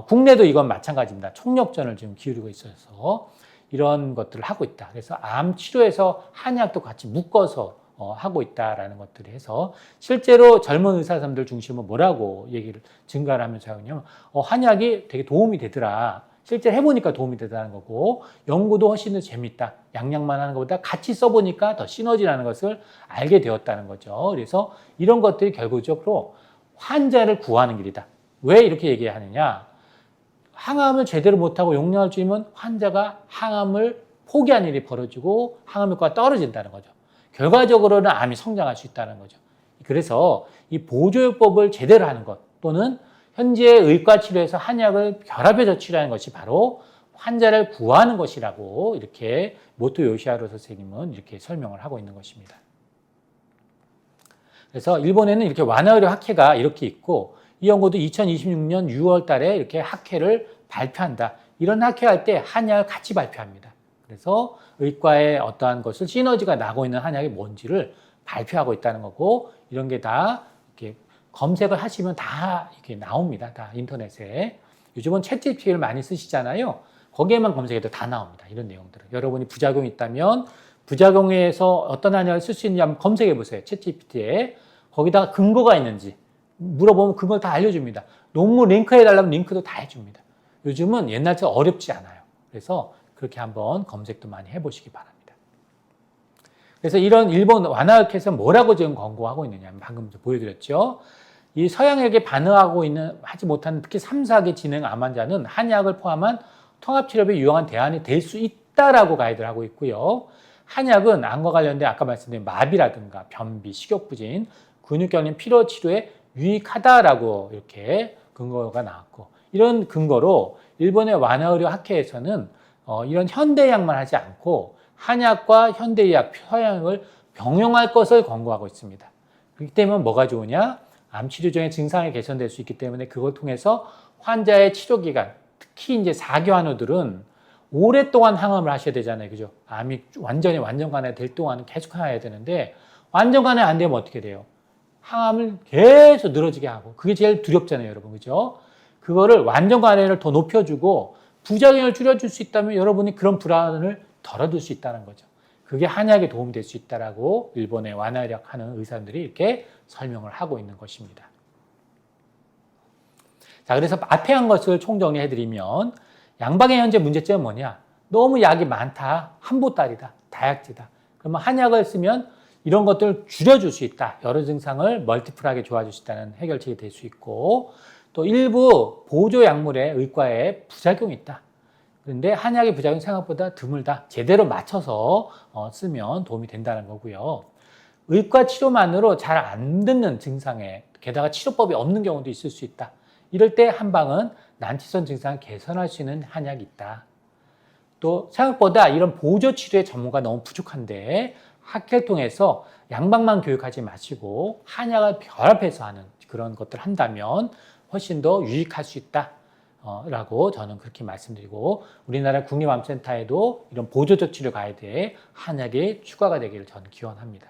국내도 이건 마찬가지입니다. 총력전을 지금 기울이고 있어서 이런 것들을 하고 있다. 그래서 암 치료에서 한약도 같이 묶어서 하고 있다라는 것들을 해서 실제로 젊은 의사선생님들 중심으로 뭐라고 얘기를 증가를 하면서 하냐면 한약이 되게 도움이 되더라. 실제 해보니까 도움이 되다는 거고 연구도 훨씬 더 재밌다. 양약만 하는 것보다 같이 써보니까 더 시너지라는 것을 알게 되었다는 거죠. 그래서 이런 것들이 결국적으로 환자를 구하는 길이다. 왜 이렇게 얘기하느냐? 항암을 제대로 못하고 용량을 줄이면 환자가 항암을 포기한 일이 벌어지고 항암 효과가 떨어진다는 거죠. 결과적으로는 암이 성장할 수 있다는 거죠. 그래서 이 보조요법을 제대로 하는 것 또는 현재 의과 치료에서 한약을 결합해서 치료하는 것이 바로 환자를 구하는 것이라고 이렇게 모토 요시하루 선생님은 이렇게 설명을 하고 있는 것입니다. 그래서 일본에는 이렇게 완화의료 학회가 이렇게 있고 이 연구도 2026년 6월 달에 이렇게 학회를 발표한다. 이런 학회할 때 한약을 같이 발표합니다. 그래서 의과의 어떠한 것을 시너지가 나고 있는 한약이 뭔지를 발표하고 있다는 거고 이런 게 다 이렇게 검색을 하시면 다 이렇게 나옵니다. 다 인터넷에. 요즘은 챗GPT를 많이 쓰시잖아요. 거기에만 검색해도 다 나옵니다. 이런 내용들을. 여러분이 부작용이 있다면 부작용에서 어떤 한약을 쓸 수 있는지 한번 검색해 보세요. 챗GPT에. 거기다가 근거가 있는지 물어보면 그걸 다 알려줍니다. 논문 링크 해달라면 링크도 다 해줍니다. 요즘은 옛날처럼 어렵지 않아요. 그래서 그렇게 한번 검색도 많이 해보시기 바랍니다. 그래서 이런 일본 완화학회에서 뭐라고 지금 권고하고 있느냐 방금 보여드렸죠. 이 서양에게 반응하고 있는 하지 못하는 특히 3, 4기 진행 암 환자는 한약을 포함한 통합치료비 유용한 대안이 될 수 있다라고 가이드를 하고 있고요. 한약은 암과 관련된 아까 말씀드린 마비라든가 변비, 식욕부진, 근육경련 피로 치료에 유익하다라고 이렇게 근거가 나왔고 이런 근거로 일본의 완화의료 학회에서는 이런 현대의학만 하지 않고 한약과 현대의학, 서양을 병용할 것을 권고하고 있습니다. 그렇기 때문에 뭐가 좋으냐? 암 치료 중에 증상이 개선될 수 있기 때문에 그걸 통해서 환자의 치료 기간, 특히 이제 4기 환우들은 오랫동안 항암을 하셔야 되잖아요. 그죠? 암이 완전 완화될 동안은 계속 해야 되는데 완전 완화 안 되면 어떻게 돼요? 항암을 계속 늘어지게 하고 그게 제일 두렵잖아요, 여러분. 그죠? 그거를 완전 관해를 더 높여주고 부작용을 줄여줄 수 있다면 여러분이 그런 불안을 덜어둘 수 있다는 거죠. 그게 한약에 도움이 될 수 있다라고 일본의 완화의학 하는 의사들이 이렇게 설명을 하고 있는 것입니다. 자, 그래서 앞에 한 것을 총정리해드리면 양방의 현재 문제점은 뭐냐? 너무 약이 많다, 한보따리다, 다약제다. 그러면 한약을 쓰면 이런 것들을 줄여줄 수 있다. 여러 증상을 멀티플하게 좋아질 수 있다는 해결책이 될 수 있고 또 일부 보조 약물의 의과에 부작용이 있다. 그런데 한약의 부작용이 생각보다 드물다. 제대로 맞춰서 쓰면 도움이 된다는 거고요. 의과 치료만으로 잘 안 듣는 증상에 게다가 치료법이 없는 경우도 있을 수 있다. 이럴 때 한방은 난치성 증상을 개선할 수 있는 한약이 있다. 또 생각보다 이런 보조 치료의 전문가 너무 부족한데 학회를 통해서 양방만 교육하지 마시고 한약을 결합해서 하는 그런 것들을 한다면 훨씬 더 유익할 수 있다. 라고 저는 그렇게 말씀드리고 우리나라 국립암센터에도 이런 보조적 치료 가이드에 한약이 추가가 되기를 저는 기원합니다.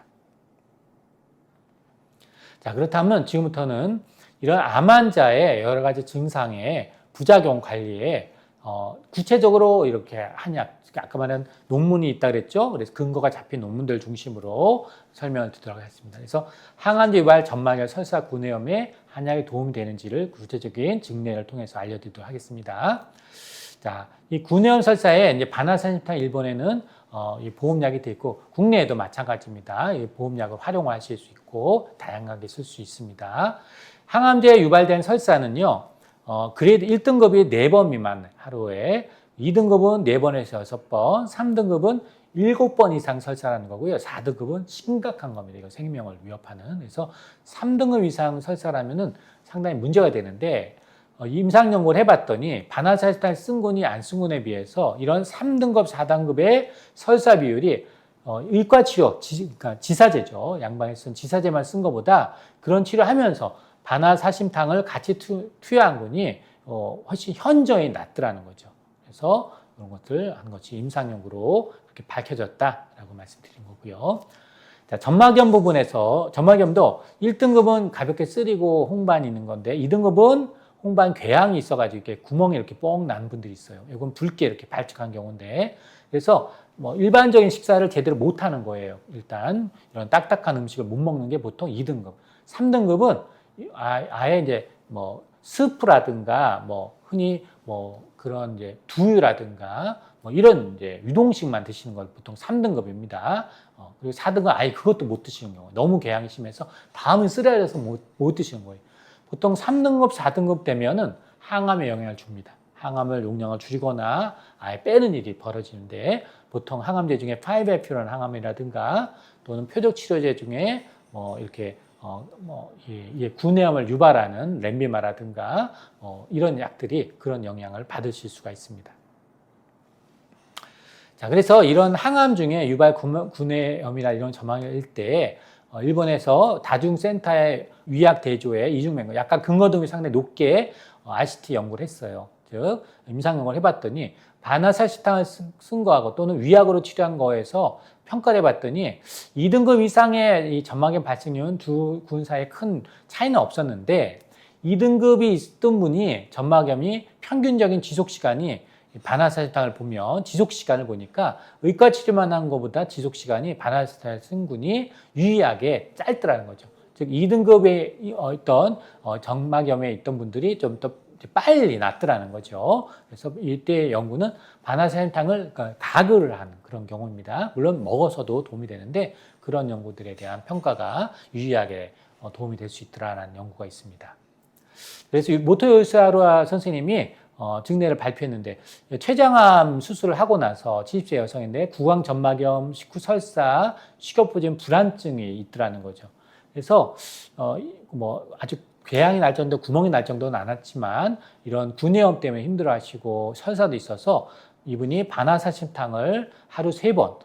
자, 그렇다면 지금부터는 이런 암 환자의 여러 가지 증상의 부작용 관리에 구체적으로 이렇게 한약, 아까 말한 논문이 있다 그랬죠. 그래서 근거가 잡힌 논문들 중심으로 설명을 드리도록 하겠습니다. 그래서 항암제 유발 점막열 설사 구내염에 한약이 도움이 되는지를 구체적인 증례를 통해서 알려드리도록 하겠습니다. 자, 이 구내염 설사에 이제 바나산시탕 일본에는 이 보험약이 돼 있고 국내에도 마찬가지입니다. 이 보험약을 활용하실 수 있고 다양하게 쓸 수 있습니다. 항암제에 유발된 설사는요. 그레이드 1등급이 4번 미만 하루에, 2등급은 4번에서 6번, 3등급은 7번 이상 설사라는 거고요. 4등급은 심각한 겁니다. 이거 생명을 위협하는. 그래서 3등급 이상 설사라면은 상당히 문제가 되는데, 임상 연구를 해봤더니 바나사시탈 쓴 군이 안 쓴 군에 비해서 이런 3등급, 4등급의 설사 비율이 의과 치료, 그러니까 지사제죠. 양방에 쓴 지사제만 쓴 것보다 그런 치료하면서 바나사심탕을 같이 투여한 군이 훨씬 현저히 낮더라는 거죠. 그래서 이런 것들 한 것이 임상 연구로 그렇게 밝혀졌다라고 말씀드린 거고요. 자, 점막염 부분에서 점막염도 1등급은 가볍게 쓰리고 홍반이 있는 건데 2등급은 홍반 궤양이 있어가지고 이렇게 구멍이 이렇게 뻥 난 분들이 있어요. 이건 붉게 이렇게 발측한 경우인데, 그래서 뭐 일반적인 식사를 제대로 못 하는 거예요. 일단 이런 딱딱한 음식을 못 먹는 게 보통 2등급. 3등급은 아예 이제 뭐 스프라든가 뭐 흔히 뭐 그런 이제 두유라든가 뭐 이런 이제 유동식만 드시는 걸 보통 3등급입니다. 그리고 4등급 아예 그것도 못 드시는 경우, 너무 궤양이 심해서 다음은 쓰라려서 못 드시는 거예요. 보통 3등급, 4등급 되면은 항암에 영향을 줍니다. 항암을 용량을 줄이거나 아예 빼는 일이 벌어지는데, 보통 항암제 중에 5-FP라는 항암이라든가 또는 표적 치료제 중에 뭐 이렇게 구내염을 유발하는 렌비마라든가 이런 약들이 그런 영향을 받으실 수가 있습니다. 자, 그래서 이런 항암 중에 유발 구내염이나 이런 점막일 때 일본에서 다중센터의 위약 대조에 이중맹거, 약간 근거 등이 상당히 높게 RCT 연구를 했어요. 즉 임상 연구를 해봤더니 바나사시탕을 쓴 거하고 또는 위약으로 치료한 거에서 평가를 해봤더니 2등급 이상의 이 점막염 발생률은 두 군 사이에 큰 차이는 없었는데, 2등급이 있던 분이 점막염이 평균적인 지속 시간이 바나사시탕을 보면 지속 시간을 보니까 의과 치료만 한 것보다 지속 시간이 바나사시탈 쓴 군이 유의하게 짧더라는 거죠. 즉 2등급에 있던 점막염에 있던 분들이 좀 더 빨리 낫더라는 거죠. 그래서 이때 연구는 바나사시탕을 가글을 하는 그런 경우입니다. 물론 먹어서도 도움이 되는데 그런 연구들에 대한 평가가 유의하게 도움이 될 수 있더라는 연구가 있습니다. 그래서 모토요시하루아 선생님이 증례를 발표했는데, 췌장암 수술을 하고 나서 70세 여성인데 구강 점막염, 식후 설사, 식욕부진 불안증이 있더라는 거죠. 그래서 뭐 아주 궤양이 날 정도, 구멍이 날 정도는 않았지만 이런 구내염 때문에 힘들어하시고 설사도 있어서 이분이 바나사심탕을 하루 3번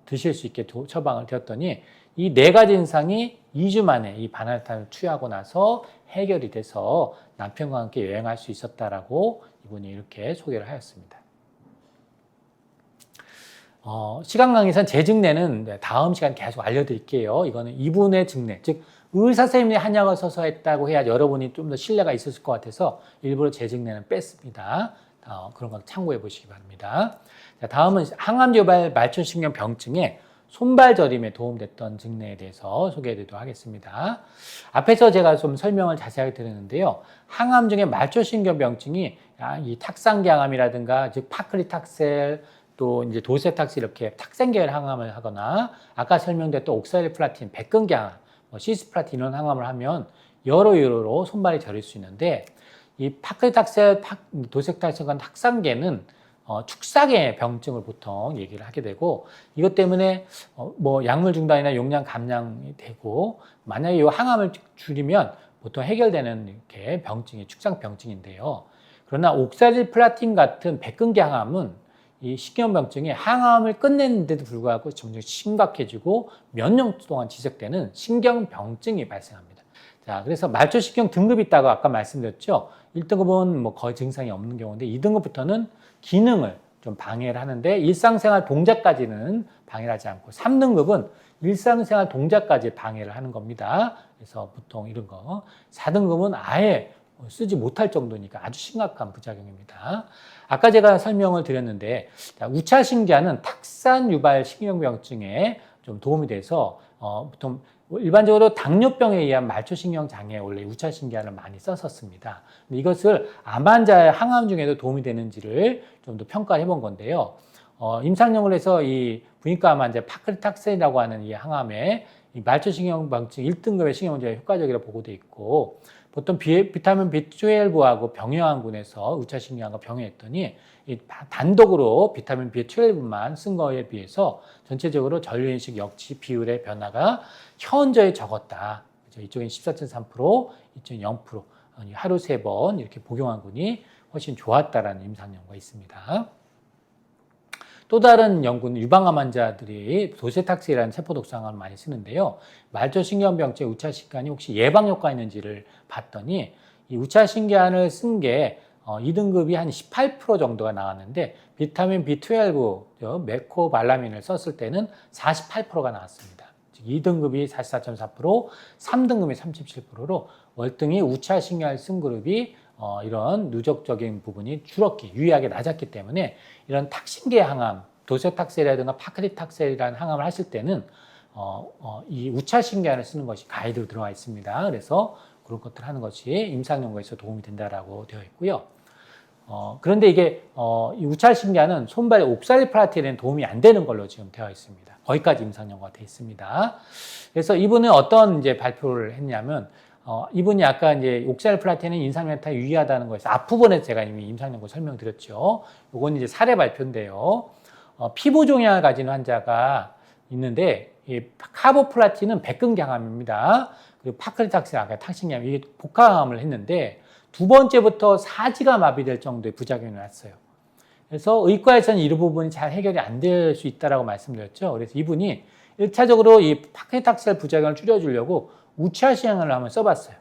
드실 수 있게 처방을 드렸더니 이 4가지 증상이 2주 만에 이 바나사심탕을 투여하고 나서 해결이 돼서 남편과 함께 여행할 수 있었다라고 이분이 이렇게 소개를 하였습니다. 시간 강의선 제 증례는 다음 시간 계속 알려드릴게요. 이거는 이분의 증례, 즉 의사 선생님이 한약을 써서 했다고 해야 여러분이 좀 더 신뢰가 있었을 것 같아서 일부러 제 증례는 뺐습니다. 그런 건 참고해 보시기 바랍니다. 자, 다음은 항암 유발 말초신경 병증에 손발 저림에 도움됐던 증례에 대해서 소개해드리도록 하겠습니다. 앞에서 제가 좀 설명을 자세하게 드렸는데요. 항암 중에 말초신경병증이 이 탁상계항암이라든가 즉 파클리탁셀 또 이제 도세탁스 이렇게 탁생계열 항암을 하거나 아까 설명드렸던 옥살리플라틴, 백근계항암, 시스플라틴 이런 항암을 하면 여러 이유로 손발이 저릴 수 있는데, 이 파클리탁셀, 도세탁셀과 탁상계는 축사계 병증을 보통 얘기를 하게 되고, 이것 때문에 뭐 약물 중단이나 용량 감량이 되고, 만약에 이 항암을 줄이면 보통 해결되는 이렇게 병증이 축상 병증인데요. 그러나 옥살리플라틴 같은 백근계 항암은 이 신경병증이 항암을 끝냈는데도 불구하고 점점 심각해지고 몇 년 동안 지속되는 신경병증이 발생합니다. 자, 그래서 말초신경 등급이 있다고 아까 말씀드렸죠. 1등급은 뭐 거의 증상이 없는 경우인데 2등급부터는 기능을 좀 방해를 하는데 일상생활 동작까지는 방해를 하지 않고 3등급은 일상생활 동작까지 방해를 하는 겁니다. 그래서 보통 이런 거 4등급은 아예 쓰지 못할 정도니까 아주 심각한 부작용입니다. 아까 제가 설명을 드렸는데 우차신기화는 탁산 유발 신경병증에 좀 도움이 돼서 보통 일반적으로 당뇨병에 의한 말초신경 장애에 원래 우차신기화를 많이 썼었습니다. 이것을 암 환자의 항암 중에도 도움이 되는지를 좀 더 평가를 해본 건데요. 임상연구를 해서 이 부인과암 환자 파크리탁셀이라고 하는 이 항암에 이 말초신경병증 1등급의 신경제가 효과적이라고 보고돼 있고, 보통 비타민 B12하고 병영환군에서 우차신경과 병행했더니 이 단독으로 비타민 B12만 쓴 거에 비해서 전체적으로 전류인식 역치 비율의 변화가 현저히 적었다. 이쪽엔 14.3%, 이쪽엔 0%, 하루 3번 이렇게 복용환군이 훨씬 좋았다라는 임상 연구가 있습니다. 또 다른 연구는 유방암 환자들이 도세탁스라는 세포독성을 많이 쓰는데요. 말초신경병증 우차신간이 혹시 예방 효과가 있는지를 봤더니 이 우차신간을 쓴 게 2등급이 한 18% 정도가 나왔는데 비타민 B12, 메코발라민을 썼을 때는 48%가 나왔습니다. 즉 2등급이 44.4%, 3등급이 37%로 월등히 우차신간을 쓴 그룹이 이런 누적적인 부분이 유의하게 낮았기 때문에 이런 탁신계 항암, 도세탁셀이라든가 파크리탁셀이라는 항암을 하실 때는 이 우차신계안을 쓰는 것이 가이드로 들어가 있습니다. 그래서 그런 것들 하는 것이 임상연구에서 도움이 된다라고 되어 있고요. 그런데 이게 이 우차신계안은 손발의 옥살리플라틴에는 도움이 안 되는 걸로 지금 되어 있습니다. 거기까지 임상연구가 되어 있습니다. 그래서 이분은 어떤 이제 발표를 했냐면 이분이 아까 이제 옥살리플라틴은 인상연타에 유의하다는 거에서 앞부분에 제가 이미 임상연구 설명드렸죠. 이건 이제 사례 발표인데요. 피부 종양을 가진 환자가 있는데 이 카보플라틴은 백근경암입니다. 그리고 파크리탁셀 아까 탁신경 이게 복합암을 했는데 두 번째부터 사지가 마비될 정도의 부작용이 났어요. 그래서 의과에서는 이 부분이 잘 해결이 안 될 수 있다라고 말씀드렸죠. 그래서 이분이 1차적으로 이 파크리탁셀 부작용을 줄여주려고 우차시행을 한번 써봤어요.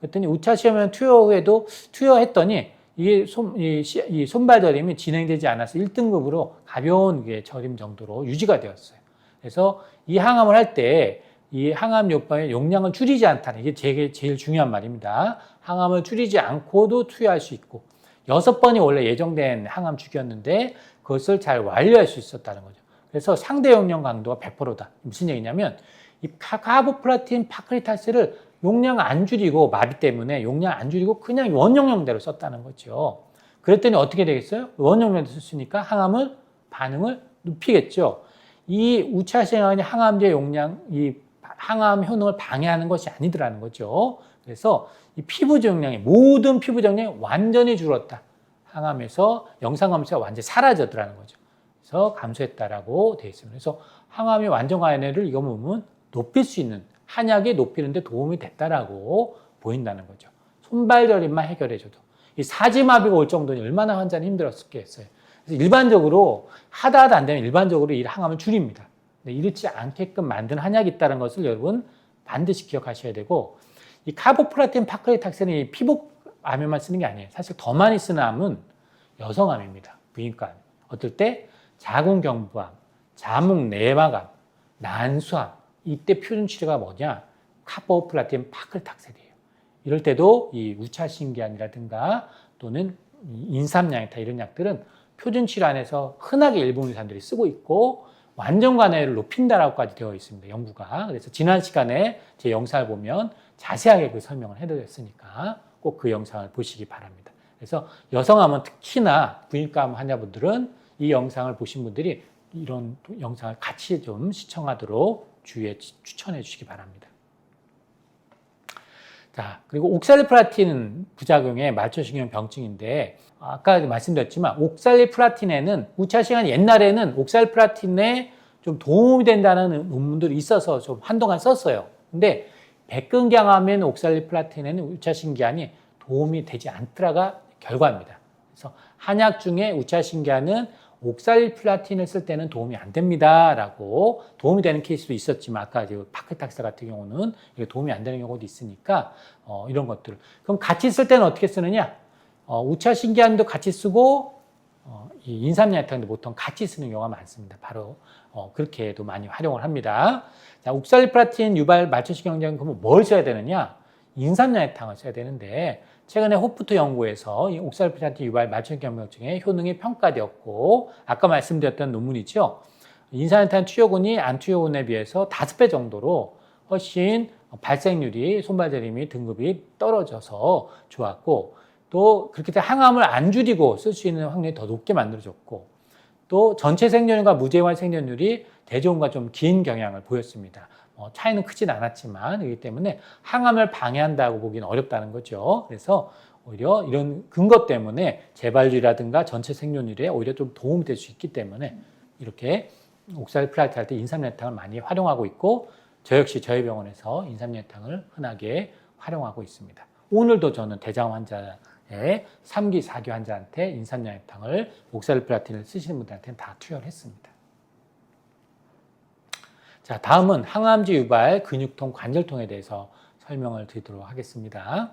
그랬더니 우차시행을 투여 후에도 투여했더니 이게 이 손발 저림이 진행되지 않아서 1등급으로 가벼운 저림 정도로 유지가 되었어요. 그래서 이 항암을 할 때 이 항암 요법의 용량을 줄이지 않다는 이게 제일 중요한 말입니다. 항암을 줄이지 않고도 투여할 수 있고 6번이 원래 예정된 항암 주기였는데 그것을 잘 완료할 수 있었다는 거죠. 그래서 상대 용량 강도가 100%다. 무슨 얘기냐면 이 카보플라틴 파크리탈스를 용량 안 줄이고 마비 때문에 용량 안 줄이고 그냥 원용량대로 썼다는 거죠. 그랬더니 어떻게 되겠어요? 원용량대로 썼으니까 항암을 반응을 높이겠죠. 이 우차시행안이 항암제 용량, 이 항암 효능을 방해하는 것이 아니더라는 거죠. 그래서 이 피부 정량이 모든 피부 정량이 완전히 줄었다. 항암에서 영상 감소가 완전히 사라졌더라는 거죠. 그래서 감소했다라고 되어 있습니다. 그래서 항암의 완전 완화를 이거 보면 높일 수 있는 한약이 높이는 데 도움이 됐다라고 보인다는 거죠. 손발 저림만 해결해줘도 이 사지마비가 올 정도니 얼마나 환자는 힘들었겠어요. 그래서 일반적으로 하다 안 되면 일반적으로 이 항암을 줄입니다. 이렇지 않게끔 만든 한약이 있다는 것을 여러분 반드시 기억하셔야 되고, 이 카보플라틴 파크리탁셀이 피부암에만 쓰는 게 아니에요. 사실 더 많이 쓰는 암은 여성암입니다. 부인과암. 어떨 때 자궁경부암, 자궁내막암, 난수암 이때 표준 치료가 뭐냐? 카보플라틴 파크리탁셀이에요. 이럴 때도 이 우차신기안이라든가 또는 인삼양이타 이런 약들은 표준 치료 안에서 흔하게 일본 의사들이 쓰고 있고 완전 관해를 높인다라고까지 되어 있습니다. 연구가. 그래서 지난 시간에 제 영상을 보면 자세하게 그 설명을 해드렸으니까 꼭 그 영상을 보시기 바랍니다. 그래서 여성암은 특히나 부인과암 환자분들은 이 영상을 보신 분들이 이런 영상을 같이 좀 시청하도록 추천해 주시기 바랍니다. 자, 그리고 옥살리플라틴 부작용의 말초신경 병증인데 아까 말씀드렸지만 옥살리플라틴에는 우차시간 옛날에는 옥살리플라틴에 좀 도움이 된다는 논문들이 있어서 좀 한동안 썼어요. 근데 백근경암에는 옥살리플라틴에는 우차신기안이 도움이 되지 않더라가 결과입니다. 그래서 한약 중에 우차신기안은 옥살리플라틴을 쓸 때는 도움이 안 됩니다라고 도움이 되는 케이스도 있었지만 아까 파크리탁셀 같은 경우는 도움이 안 되는 경우도 있으니까 이런 것들을 그럼 같이 쓸 때는 어떻게 쓰느냐? 우차신기안도 같이 쓰고 이 인삼양탕도 보통 같이 쓰는 경우가 많습니다. 바로 그렇게도 많이 활용을 합니다. 자, 옥살리플라틴 유발 말초신경제는 그러면 뭘 써야 되느냐? 인삼양탕을 써야 되는데 최근에 호프트 연구에서 이 옥살리플라틴 유발 말초신경병증의 효능이 평가되었고 아까 말씀드렸던 논문이죠. 인산탄 투여군이 안투여군에 비해서 5배 정도로 훨씬 발생률이 손발저림이 등급이 떨어져서 좋았고 또 그렇게 해서 항암을 안 줄이고 쓸 수 있는 확률이 더 높게 만들어졌고 또 전체 생존율과 무제한 생존율이 대조군과 좀 긴 경향을 보였습니다. 차이는 크진 않았지만 그렇기 때문에 항암을 방해한다고 보기는 어렵다는 거죠. 그래서 오히려 이런 근거 때문에 재발률이라든가 전체 생존율에 오히려 좀 도움이 될 수 있기 때문에 이렇게 옥살플라티 할 때 인삼연탕을 많이 활용하고 있고 저 역시 저희 병원에서 인삼연탕을 흔하게 활용하고 있습니다. 오늘도 저는 대장 환자의 3기, 4기 환자한테 인삼연탕을 옥살플라틴을 쓰시는 분들한테는 다 투여를 했습니다. 자, 다음은 항암제 유발 근육통, 관절통에 대해서 설명을 드리도록 하겠습니다.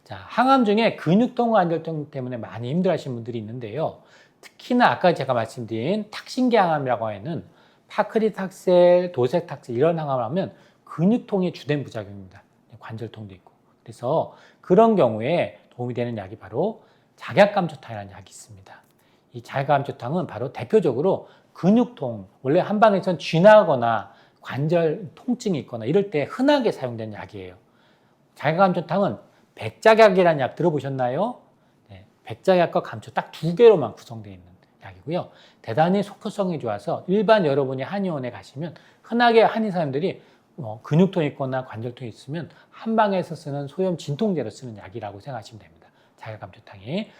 자, 항암 중에 근육통, 관절통 때문에 많이 힘들어하시는 분들이 있는데요. 특히나 아까 제가 말씀드린 탁신계 항암이라고 하는 파크리탁셀, 도색탁셀 이런 항암을 하면 근육통이 주된 부작용입니다. 관절통도 있고. 그래서 그런 경우에 도움이 되는 약이 바로 작약감초탕이라는 약이 있습니다. 이 작약감초탕은 바로 대표적으로 근육통, 원래 한방에선 쥐나거나 관절 통증이 있거나 이럴 때 흔하게 사용되는 약이에요. 작약감초탕은 백작약이라는 약 들어보셨나요? 네, 백작약과 감초 딱 2개로만 구성되어 있는 약이고요. 대단히 속효성이 좋아서 일반 여러분이 한의원에 가시면 흔하게 한의사님들이 근육통이 있거나 관절통이 있으면 한방에서 쓰는 소염 진통제로 쓰는 약이라고 생각하시면 됩니다. 작약감초탕이.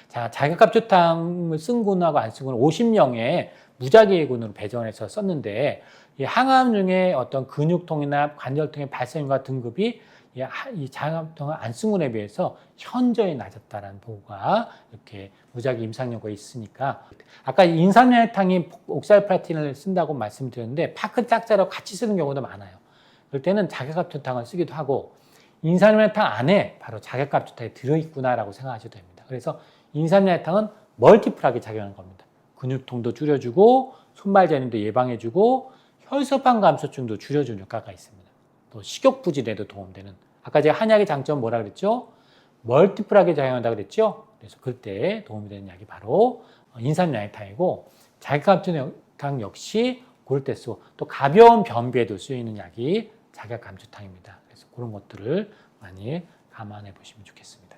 자, 작약감초탕을 쓴 군하고 안 쓴 군은 50명의 무작위군으로 배정해서 썼는데 이 항암 중에 어떤 근육통이나 관절통의 발생과 등급이 이 작약감초탕을 안 쓴 군에 비해서 현저히 낮았다는 보고가 이렇게 무작위 임상연구가 있으니까 아까 인삼연탕이 옥살플라틴을 쓴다고 말씀드렸는데 파크탁셀하고 같이 쓰는 경우도 많아요. 그럴 때는 작약감초탕을 쓰기도 하고 인삼연탕 안에 바로 작약감초탕이 들어있구나라고 생각하셔도 됩니다. 그래서 인삼연탕은 멀티플하게 작용하는 겁니다. 근육통도 줄여주고 손발저림도 예방해주고 혈소판 감소증도 줄여주는 효과가 있습니다. 또 식욕부진에도 도움되는 아까 제가 한약의 장점은 뭐라 그랬죠? 멀티플하게 작용한다고 그랬죠? 그래서 그때 도움이 되는 약이 바로 인삼연탕이고 작약감초탕 역시 그럴 때 쓰고 또 가벼운 변비에도 쓰이는 약이 작약감초탕입니다. 그래서 그런 것들을 많이 감안해 보시면 좋겠습니다.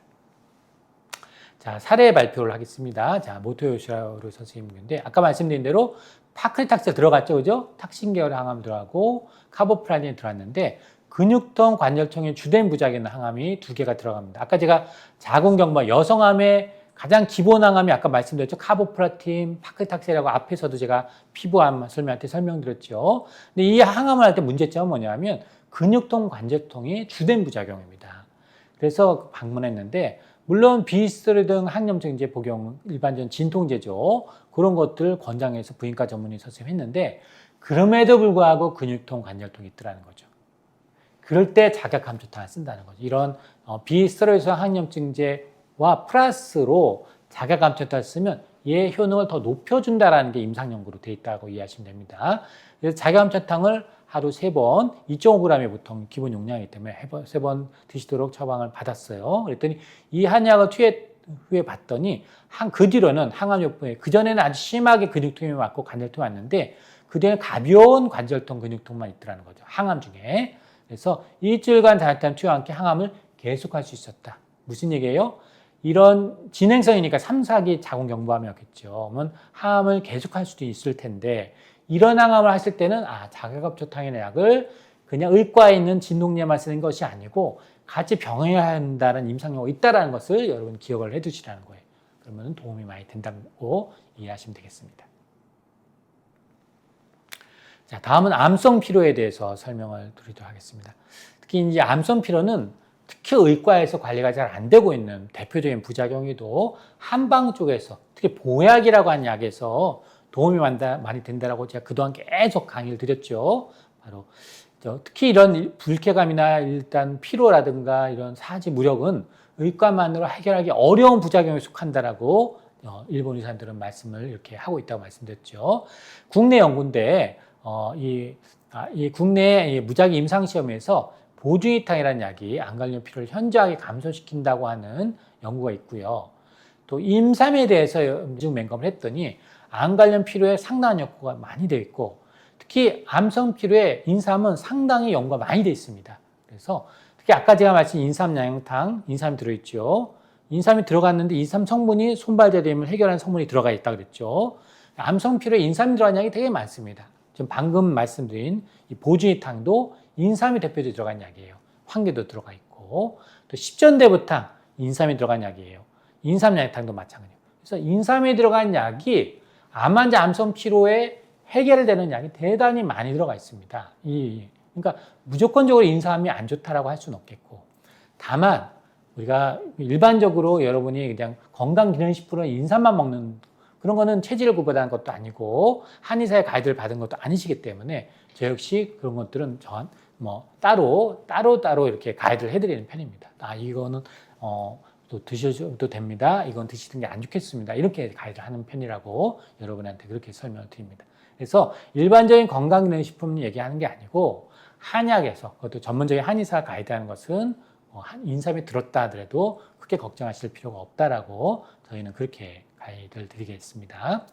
자, 사례 발표를 하겠습니다. 자, 모토요시라로 선생님인데 아까 말씀드린 대로 파크리탁셀 들어갔죠, 그죠? 탁신 계열 항암 들어가고 카보플라딘이 들어갔는데 근육통, 관절통의 주된 부작용 항암이 2개가 들어갑니다. 아까 제가 자궁경부암, 여성암의 가장 기본 항암이 아까 말씀드렸죠. 카보플라틴, 파크리탁셀이라고 앞에서도 제가 피부암 설명할 때 설명드렸죠. 근데 이 항암을 할 때 문제점은 뭐냐면 근육통, 관절통이 주된 부작용입니다. 그래서 방문했는데 물론 비스테로이드 항염증제 복용 일반적인 진통제죠. 그런 것들 권장해서 부인과 전문의 선생님했는데 그럼에도 불구하고 근육통, 관절통이 있더라는 거죠. 그럴 때 작약감초탕을 쓴다는 거죠. 이런 비스테로이드 항염증제와 플러스로 작약감초탕을 쓰면 얘 효능을 더 높여준다는 게 임상연구로 되어 있다고 이해하시면 됩니다. 그래서 작약감초탕을 하루 3번, 2.5g이 보통 기본 용량이기 때문에 3번 드시도록 처방을 받았어요. 그랬더니 이 한약을 투여 후에 봤더니 그 뒤로는 항암요법에 그전에는 아주 심하게 근육통이 왔고 관절통이 왔는데 그 뒤에는 가벼운 관절통, 근육통만 있더라는 거죠. 항암 중에. 그래서 일주일간 작약감 투여와 함께 항암을 계속할 수 있었다. 무슨 얘기예요? 이런 진행성이니까 3, 4기 자궁경부암이었겠죠. 그러면 항암을 계속할 수도 있을 텐데 이런 항암을 하실 때는 작약감초탕이라는 약을 그냥 의과에 있는 진통제만 쓰는 것이 아니고 같이 병행해야 한다는 임상연구가 있다는 것을 여러분 기억을 해두시라는 거예요. 그러면 도움이 많이 된다고 이해하시면 되겠습니다. 자, 다음은 암성 피로에 대해서 설명을 드리도록 하겠습니다. 특히 이제 암성 피로는 특히 의과에서 관리가 잘 안 되고 있는 대표적인 부작용이도 한방 쪽에서 특히 보약이라고 하는 약에서 도움이 많이 된다라고 제가 그동안 계속 강의를 드렸죠. 바로 특히 이런 불쾌감이나 일단 피로라든가 이런 사지 무력은 의과만으로 해결하기 어려운 부작용에 속한다라고 일본 의사들은 말씀을 이렇게 하고 있다고 말씀드렸죠. 국내 연구인데 이 국내 무작위 임상시험에서 보중이탕이라는 약이 안갈염 피로를 현저하게 감소시킨다고 하는 연구가 있고요. 또 임삼에 대해서 맹검을 했더니 안갈염 피로에 상당한 연구가 많이 되어 있고 특히 암성 피로에 인삼은 상당히 연구가 많이 되어 있습니다. 그래서 특히 아까 제가 말씀드린 인삼 양탕, 인삼이 들어있죠. 인삼이 들어갔는데 인삼 성분이 손발저림을 해결하는 성분이 들어가 있다고 그랬죠. 암성 피로에 인삼이 들어간 약이 되게 많습니다. 지금 방금 말씀드린 이 보주이탕도 인삼이 대표적으로 들어간 약이에요. 황계도 들어가 있고, 또 십전대부탕 인삼이 들어간 약이에요. 인삼양탕도 마찬가지예요. 그래서 인삼이 들어간 약이 암 환자 암성 피로에 해결되는 약이 대단히 많이 들어가 있습니다. 그러니까 무조건적으로 인삼이 안 좋다라고 할 수는 없겠고, 다만 우리가 일반적으로 여러분이 그냥 건강기능식품으로 인삼만 먹는 그런 거는 체질을 구별하는 것도 아니고 한의사의 가이드를 받은 것도 아니시기 때문에 저 역시 그런 것들은 따로 이렇게 가이드를 해드리는 편입니다. 이거는 또 드셔도 됩니다. 이건 드시는 게 안 좋겠습니다. 이렇게 가이드를 하는 편이라고 여러분한테 그렇게 설명을 드립니다. 그래서 일반적인 건강기능식품 얘기하는 게 아니고 한약에서 그것도 전문적인 한의사 가이드하는 것은 인삼이 들었다 하더라도 크게 걱정하실 필요가 없다라고 저희는 그렇게 가이드를 드리겠습니다.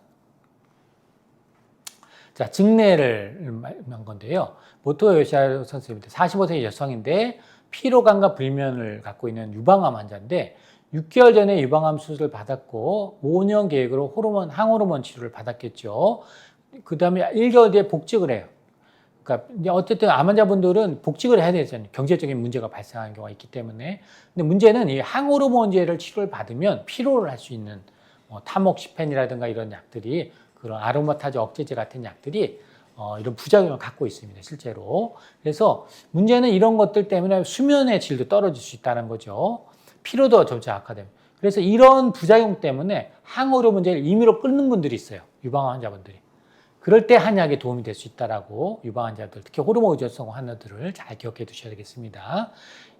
자, 증례를 한 건데요. 모토 요시아 선생님인데 45세 여성인데 피로감과 불면을 갖고 있는 유방암 환자인데 6개월 전에 유방암 수술을 받았고 5년 계획으로 항호르몬 치료를 받았겠죠. 그 다음에 1개월 뒤에 복직을 해요. 그러니까 어쨌든 암 환자분들은 복직을 해야 되잖아요. 경제적인 문제가 발생하는 경우가 있기 때문에. 근데 문제는 이 항호르몬제를 치료를 받으면 피로를 할 수 있는 타목시펜이라든가 이런 약들이 그런 아로마타제 억제제 같은 약들이 이런 부작용을 갖고 있습니다. 실제로. 그래서 문제는 이런 것들 때문에 수면의 질도 떨어질 수 있다는 거죠. 피로도 점차 악화됩니다. 그래서 이런 부작용 때문에 항호르몬제를 임의로 끊는 분들이 있어요. 유방암 환자분들이. 그럴 때 한약에 도움이 될 수 있다라고 유방 환자들, 특히 호르몬 의존성 환자들을 잘 기억해 두셔야 되겠습니다.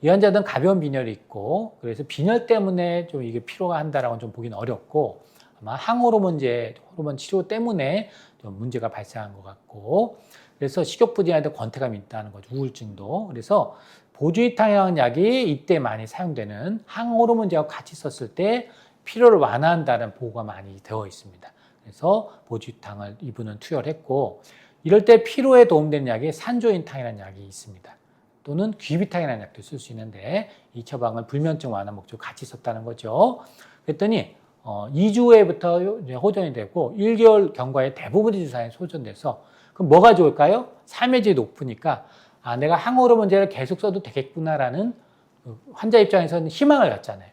이 환자들은 가벼운 빈혈이 있고, 그래서 빈혈 때문에 좀 이게 피로가 한다라고는 좀 보기는 어렵고, 아마 항호르몬제, 호르몬 치료 때문에 좀 문제가 발생한 것 같고, 그래서 식욕부진한테 권태감이 있다는 거죠. 우울증도. 그래서 보주이탕이라는 약이 이때 많이 사용되는 항호르몬제와 같이 썼을 때 피로를 완화한다는 보고가 많이 되어 있습니다. 그래서 보주이탕을 이분은 투여했고, 이럴 때 피로에 도움되는 약이 산조인탕이라는 약이 있습니다. 또는 귀비탕이라는 약도 쓸 수 있는데 이 처방을 불면증 완화 목적으로 같이 썼다는 거죠. 그랬더니 2주 후에부터 호전이 되고 1개월 경과에 대부분의 주사에 호전돼서 그럼 뭐가 좋을까요? 삶의질이 높으니까 내가 항호르몬제를 계속 써도 되겠구나라는 환자 입장에서는 희망을 갖잖아요.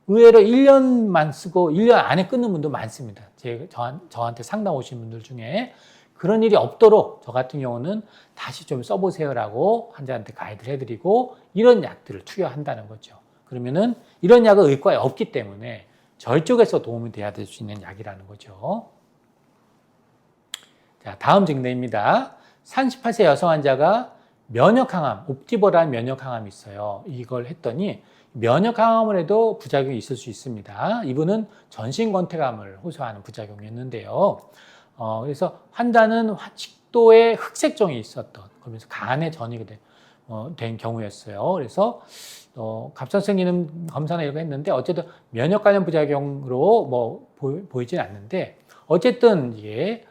의외로 1년만 쓰고 1년 안에 끊는 분도 많습니다. 저한테 상담 오신 분들 중에 그런 일이 없도록 저 같은 경우는 다시 좀 써보세요라고 환자한테 가이드를 해드리고 이런 약들을 투여한다는 거죠. 그러면은 이런 약은 의과에 없기 때문에 저희 쪽에서 도움이 돼야 될 수 있는 약이라는 거죠. 자, 다음 증례입니다. 38세 여성 환자가 면역항암, 옵티버라는 면역항암이 있어요. 이걸 했더니 면역항암을 해도 부작용이 있을 수 있습니다. 이분은 전신권태감을 호소하는 부작용이었는데요. 그래서 환자는 식도에 흑색종이 있었던, 그러면서 간에 전이가 된 경우였어요. 그래서 갑상선기능 검사나 이런 거 했는데 어쨌든 면역 관련 부작용으로 보이진 않는데 어쨌든 이게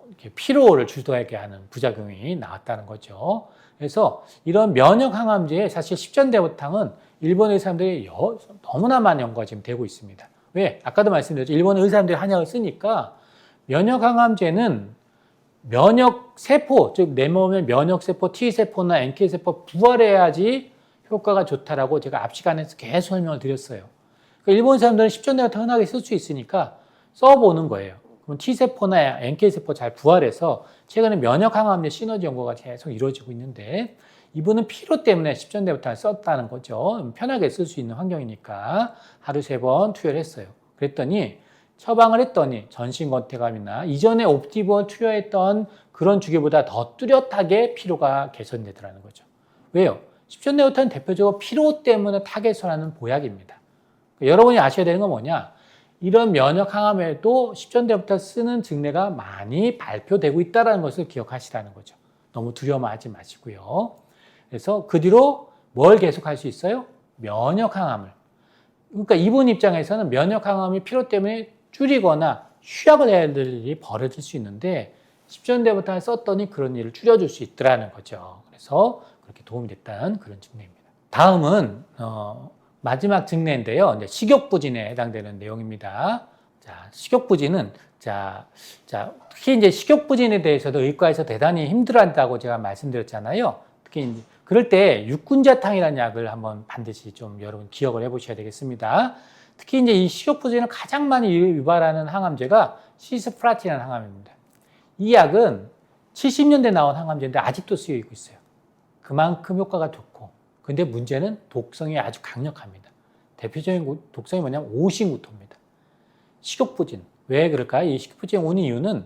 이렇게 피로를 주도하게 하는 부작용이 나왔다는 거죠. 그래서 이런 면역 항암제에 사실 십전대부탕은 일본 의사들이 너무나 많은 연구가 지금 되고 있습니다. 왜? 아까도 말씀드렸죠. 일본 의사들이 한약을 쓰니까 면역 항암제는 면역 세포, 즉 내 몸의 면역 세포, T 세포나 NK 세포 부활해야지 효과가 좋다라고 제가 앞 시간에서 계속 설명을 드렸어요. 그러니까 일본 사람들은 십전대부탕 흔하게 쓸 수 있으니까 써보는 거예요. 그럼 T세포나 NK세포 잘 부활해서 최근에 면역항암제 시너지 연구가 계속 이루어지고 있는데 이분은 피로 때문에 십전대부탕을 썼다는 거죠. 편하게 쓸 수 있는 환경이니까 하루 3번 투여를 했어요. 그랬더니 처방을 했더니 전신권태감이나 이전에 옵티버 투여했던 그런 주기보다 더 뚜렷하게 피로가 개선되더라는 거죠. 왜요? 십전대부탕은 대표적으로 피로 때문에 타겟을 하는 보약입니다. 여러분이 아셔야 되는 건 뭐냐? 이런 면역 항암에도 십전대부탕 쓰는 증례가 많이 발표되고 있다는 것을 기억하시라는 거죠. 너무 두려워하지 마시고요. 그래서 그 뒤로 뭘 계속할 수 있어요? 면역 항암을. 그러니까 이분 입장에서는 면역 항암이 피로 때문에 줄이거나 휴약을 해야 될 일이 벌어질 수 있는데 십전대부탕을 썼더니 그런 일을 줄여줄 수 있더라는 거죠. 그래서 그렇게 도움이 됐다는 그런 증례입니다. 다음은 마지막 증례인데요. 식욕부진에 해당되는 내용입니다. 자, 식욕부진은 특히 이제 식욕부진에 대해서도 의과에서 대단히 힘들어한다고 제가 말씀드렸잖아요. 특히 이제 그럴 때 육군자탕이라는 약을 한번 반드시 좀 여러분 기억을 해보셔야 되겠습니다. 특히 이제 이 식욕부진을 가장 많이 유발하는 항암제가 시스프라틴이라는 항암입니다. 이 약은 70년대 나온 항암제인데 아직도 쓰이고 있어요. 그만큼 효과가 좋고, 근데 문제는 독성이 아주 강력합니다. 대표적인 독성이 뭐냐면 오싱구토입니다. 식욕부진. 왜 그럴까요? 이 식욕부진이 오는 이유는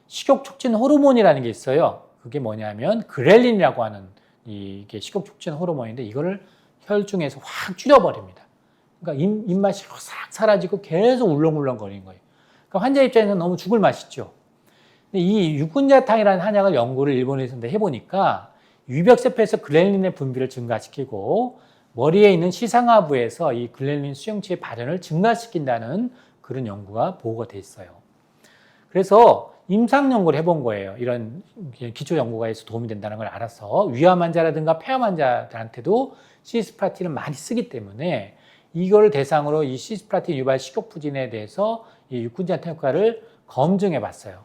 식욕 촉진 호르몬이라는 게 있어요. 그게 뭐냐면 그렐린이라고 하는 이게 식욕 촉진 호르몬인데 이거를 혈중에서 확 줄여버립니다. 그러니까 입맛이 싹 사라지고 계속 울렁울렁거리는 거예요. 그러니까 환자 입장에서는 너무 죽을 맛이죠. 근데 이 육군자탕이라는 한약을 연구를 일본에서 해보니까 유벽세포에서 그렐린의 분비를 증가시키고 머리에 있는 시상하부에서 이 그렐린 수용체의 발현을 증가시킨다는 그런 연구가 보고가 돼 있어요. 그래서 임상 연구를 해본 거예요. 이런 기초 연구가 해서 도움이 된다는 걸 알아서 위암 환자라든가 폐암 환자들한테도 시스프라틴을 많이 쓰기 때문에 이걸 대상으로 이 시스프라틴 유발 식욕부진에 대해서 이 육군자탕 효과를 검증해 봤어요.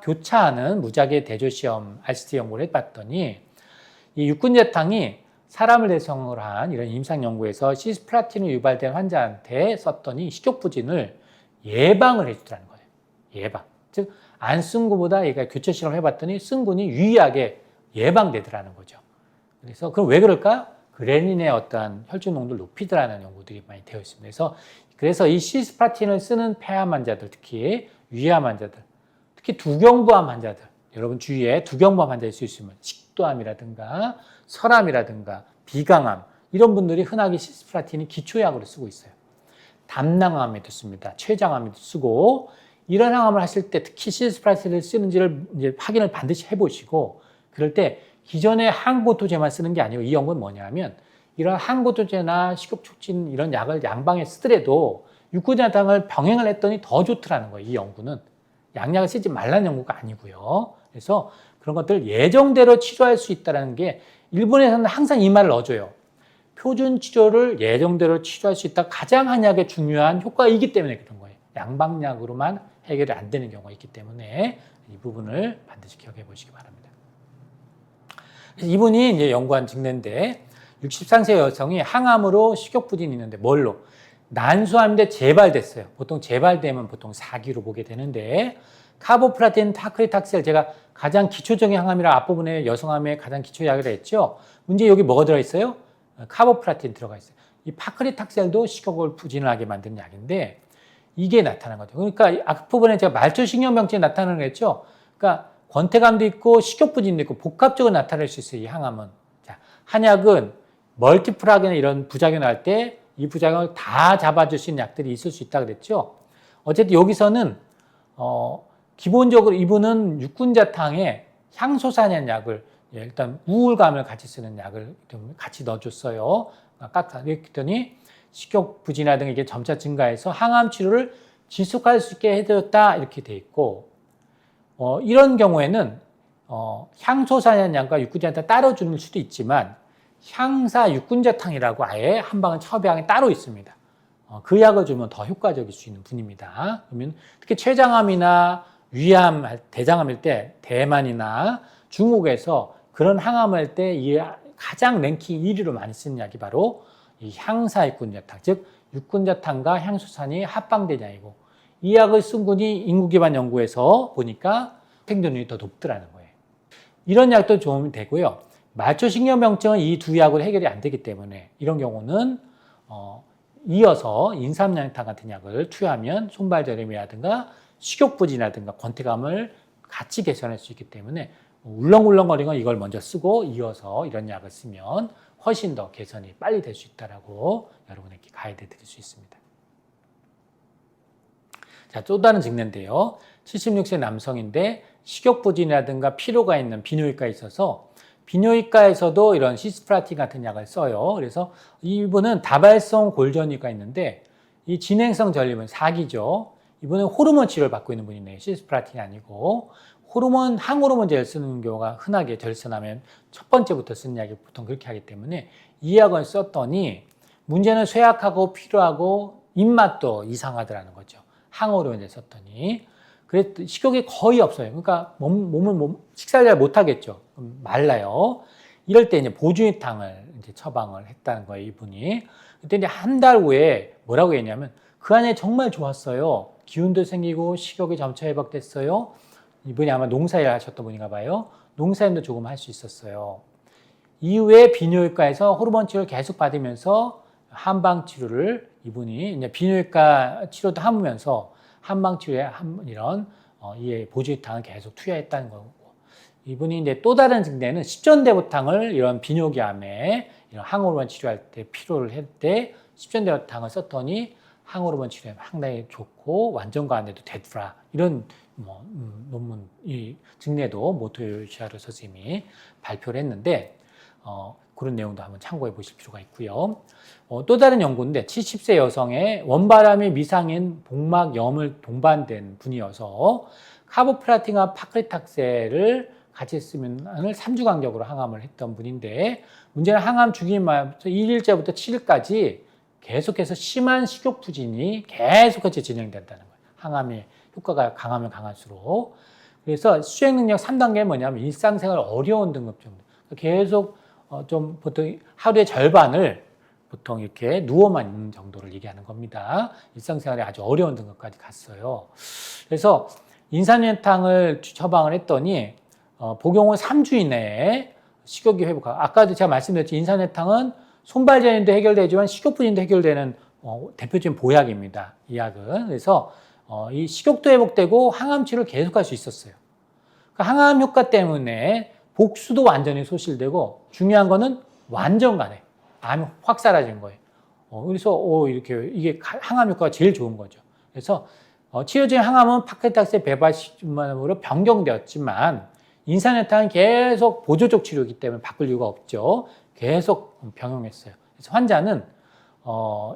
교차하는 무작위 대조시험 RCT 연구를 해봤더니 이 육군자탕이 사람을 대상으로 한 이런 임상 연구에서 시스프라틴으로 유발된 환자한테 썼더니 식욕부진을 예방을 해주더라는 거예요. 예방. 즉, 안 쓴 것보다 얘가 교차 실험을 해봤더니 쓴 군이 유의하게 예방되더라는 거죠. 그래서 그럼 왜 그럴까? 그레닌의 어떠한 혈중 농도를 높이더라는 연구들이 많이 되어 있습니다. 그래서 이 시스프라틴을 쓰는 폐암 환자들, 특히 위암 환자들, 특히 두경부암 환자들, 여러분 주위에 두경부암 환자 있을 수 있으면 식도암이라든가 설암이라든가 비강암 이런 분들이 흔하게 시스프라틴이 기초약으로 쓰고 있어요. 담낭암에도 씁니다. 췌장암에도 쓰고 이런 항암을 하실 때 특히 시스프라틴을 쓰는지를 이제 확인을 반드시 해보시고 그럴 때 기존의 항고토제만 쓰는 게 아니고 이 연구는 뭐냐면 이런 항고토제나 식욕촉진 이런 약을 양방에 쓰더라도 육군자탕을 병행을 했더니 더 좋더라는 거예요. 이 연구는 양약을 쓰지 말라는 연구가 아니고요. 그래서 그런 것들 예정대로 치료할 수 있다는 게 일본에서는 항상 이 말을 넣어줘요. 표준 치료를 예정대로 치료할 수 있다. 가장 한약의 중요한 효과이기 때문에 그런 거예요. 양방약으로만 해결이 안 되는 경우가 있기 때문에 이 부분을 반드시 기억해 보시기 바랍니다. 이분이 이제 연구한 증례인데 63세 여성이 항암으로 식욕부진이 있는데 뭘로? 난소암인데 재발됐어요. 보통 재발되면 보통 4기로 보게 되는데 카보프라틴 타크리탁셀 제가 가장 기초적인 항암이라 앞부분에 여성암의 가장 기초약이라 했죠. 문제 여기 뭐가 들어있어요? 카보프라틴 들어가 있어요. 이 파크리탁셀도 식욕을 부진하게 만드는 약인데 이게 나타난 거죠. 그러니까 앞부분에 제가 말초신경병증이 나타나는 거 했죠. 그러니까 권태감도 있고 식욕부진도 있고 복합적으로 나타날 수 있어요. 이 항암은. 자, 한약은 멀티플하게나 이런 부작용이 날 때 이 부작용을 다 잡아줄 수 있는 약들이 있을 수 있다 그랬죠. 어쨌든 여기서는 기본적으로 이분은 육군자탕에 향소산이라는 약을 일단 우울감을 같이 쓰는 약을 좀 같이 넣어줬어요. 그랬더니 식욕부진이라든가 이게 점차 증가해서 항암 치료를 지속할 수 있게 해줬다 이렇게 돼 있고 이런 경우에는 향소산이라는 약과 육군자탕 따로 주는 수도 있지만 향사 육군자탕이라고 아예 한 방은 처방이 따로 있습니다. 그 약을 주면 더 효과적일 수 있는 분입니다. 그러면 특히 췌장암이나 위암, 대장암일 때 대만이나 중국에서 그런 항암을 할 때 이 가장 랭킹 1위로 많이 쓰는 약이 바로 이 향사 육군자탕, 즉 육군자탕과 향소산이 합방된 약이고 이 약을 쓴 분이 인구기반 연구에서 보니까 생존율이 더 높더라는 거예요. 이런 약도 도움이 되고요. 말초신경병증은 이 두 약으로 해결이 안 되기 때문에 이런 경우는 이어서 인삼양탕 같은 약을 투여하면 손발저림이라든가 식욕부진이라든가 권태감을 같이 개선할 수 있기 때문에 울렁울렁거리는 건 이걸 먼저 쓰고 이어서 이런 약을 쓰면 훨씬 더 개선이 빨리 될 수 있다고 여러분에게 가이드 드릴 수 있습니다. 자, 또 다른 증례인데요. 76세 남성인데 식욕부진이라든가 피로가 있는 비뇨기과에 있어서 비뇨기과에서도 이런 시스프라틴 같은 약을 써요. 그래서 이분은 다발성 골전이가 있는데 이 진행성 전립은 4기죠. 이분은 호르몬 치료를 받고 있는 분이네요. 시스프라틴이 아니고 항호르몬제를 쓰는 경우가 흔하게 결선하면 첫 번째부터 쓰는 약이 보통 그렇게 하기 때문에 이 약을 썼더니 문제는 쇠약하고 피로하고 입맛도 이상하더라는 거죠. 항우로 이제 썼더니 그랬더니 식욕이 거의 없어요. 그러니까 몸은 식사를 잘 못하겠죠. 말라요. 이럴 때 이제 보주유탕을 이제 처방을 했다는 거예요, 이분이. 그때 이제 한 달 후에 뭐라고 했냐면 그 안에 정말 좋았어요. 기운도 생기고 식욕이 점차 회복됐어요. 이분이 아마 농사일 하셨던 분인가 봐요. 농사일도 조금 할 수 있었어요. 이후에 비뇨기과에서 호르몬 치료를 계속 받으면서 한방 치료를 이분이 이제 비뇨기과 치료도 하면서 한방 치료에 이런 이 보주유탕을 계속 투여했다는 거고, 이분이 이제 또 다른 증대는 십전대보탕을 이런 비뇨기암에 이런 항호르몬 치료할 때 필요를 할 때 십전대보탕을 썼더니 항호르몬 치료에 상당히 좋고 완전과 안 돼도 되더라. 이런 논문 이 증례도 모토요시하루 선생님이 발표를 했는데 그런 내용도 한번 참고해 보실 필요가 있고요. 또 다른 연구인데 70세 여성의 원바람이 미상인 복막염을 동반된 분이어서 카보플라틴과 파크리탁셀을 같이 쓰면 3주 간격으로 항암을 했던 분인데, 문제는 항암 주기마부터 1일째부터 7일까지 계속해서 심한 식욕 부진이 계속해서 진행된다는 거예요. 항암의 효과가 강하면 강할수록. 그래서 수행 능력 3단계는 뭐냐면 일상생활 어려운 등급 정도. 계속 좀 보통 하루의 절반을 보통 이렇게 누워만 있는 정도를 얘기하는 겁니다. 일상생활에 아주 어려운 등급까지 갔어요. 그래서 인산유탄을 처방을 했더니 복용 후 3주 이내에 식욕이 회복하고, 아까도 제가 말씀드렸죠. 인산유탄은 손발전인도 해결되지만 식욕부진도 해결되는 대표적인 보약입니다. 이 약은. 그래서 이 식욕도 회복되고 항암 치료를 계속할 수 있었어요. 그러니까 항암 효과 때문에 복수도 완전히 소실되고, 중요한 거는 완전 간에 암이 확 사라진 거예요. 그래서 이렇게 이게 항암 효과가 제일 좋은 거죠. 그래서 치료적인 항암은 파크리탁셀 베바시즘으로 변경되었지만 인산유탄은 계속 보조적 치료이기 때문에 바꿀 이유가 없죠. 계속 병용했어요. 그래서 환자는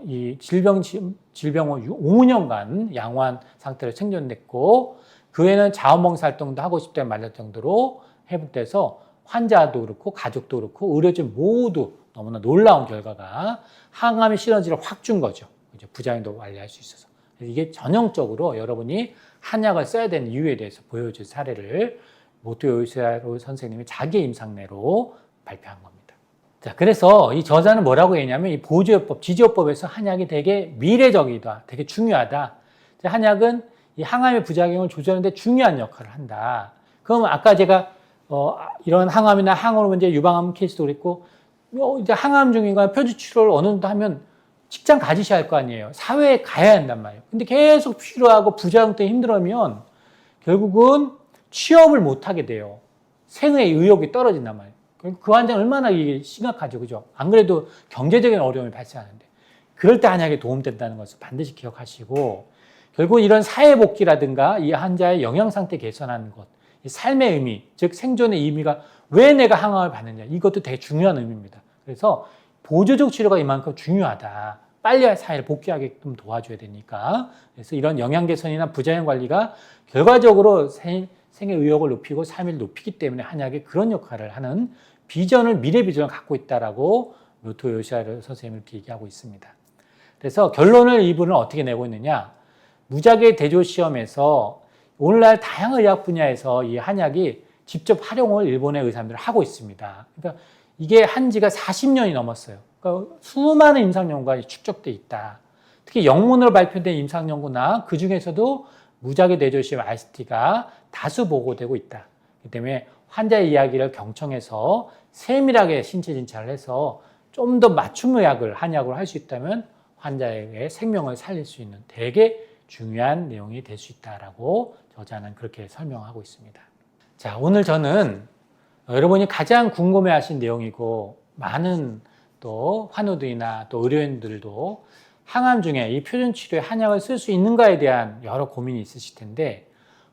이 질병 후 5년간 양호한 상태로 생존됐고, 그 외에는 자원봉사 활동도 하고 싶다는 말할 정도로 회복돼서 환자도 그렇고 가족도 그렇고 의료진 모두 너무나 놀라운 결과가, 항암의 시너지를 확 준 거죠. 부작용도 완료할 수 있어서. 이게 전형적으로 여러분이 한약을 써야 되는 이유에 대해서 보여줄 사례를 모토요시하루 선생님이 자기 임상내로 발표한 겁니다. 자, 그래서 이 저자는 뭐라고 했냐면 이 보조요법, 지지요법에서 한약이 되게 미래적이다, 되게 중요하다. 한약은 이 항암의 부작용을 조절하는 데 중요한 역할을 한다. 그럼 아까 제가 이런 항암이나 항호르몬제 유방암 케이스도 그랬고, 이제 항암 중이거나 표준 치료를 어느 정도 하면 직장 가지셔야 할 거 아니에요. 사회에 가야 한단 말이에요. 근데 계속 필요하고 부작용 때문에 힘들면 결국은 취업을 못 하게 돼요. 생의 의욕이 떨어진단 말이에요. 그 환자는 얼마나 이게 심각하죠. 그죠? 안 그래도 경제적인 어려움이 발생하는데. 그럴 때 한약이 도움된다는 것을 반드시 기억하시고, 결국 이런 사회복귀라든가 이 환자의 영양상태 개선하는 것, 이 삶의 의미, 즉 생존의 의미가 왜 내가 항암을 받느냐, 이것도 되게 중요한 의미입니다. 그래서 보조적 치료가 이만큼 중요하다. 빨리 사회를 복귀하게끔 도와줘야 되니까. 그래서 이런 영양 개선이나 부작용 관리가 결과적으로 생의 의욕을 높이고 삶을 높이기 때문에 한약이 그런 역할을 하는 비전을, 미래 비전을 갖고 있다라고 모토요시하루 선생님이 이렇게 얘기하고 있습니다. 그래서 결론을 이분은 어떻게 내고 있느냐? 무작위 대조 시험에서 오늘날 다양한 의학 분야에서 이 한약이 직접 활용을 일본의 의사들이 하고 있습니다. 그러니까 이게 한 지가 40년이 넘었어요. 그러니까 수많은 임상 연구가 축적돼 있다. 특히 영문으로 발표된 임상 연구나 그 중에서도 무작위 대조 시험 RCT가 다수 보고되고 있다. 그렇기 때문에 환자의 이야기를 경청해서 세밀하게 신체 진찰을 해서 좀 더 맞춤 의학을 한약으로 할 수 있다면 환자에게 생명을 살릴 수 있는 되게 중요한 내용이 될 수 있다라고 저자는 그렇게 설명하고 있습니다. 자, 오늘 저는 여러분이 가장 궁금해하신 내용이고, 많은 또 환우들이나 또 의료인들도 항암 중에 이 표준 치료에 한약을 쓸 수 있는가에 대한 여러 고민이 있으실 텐데,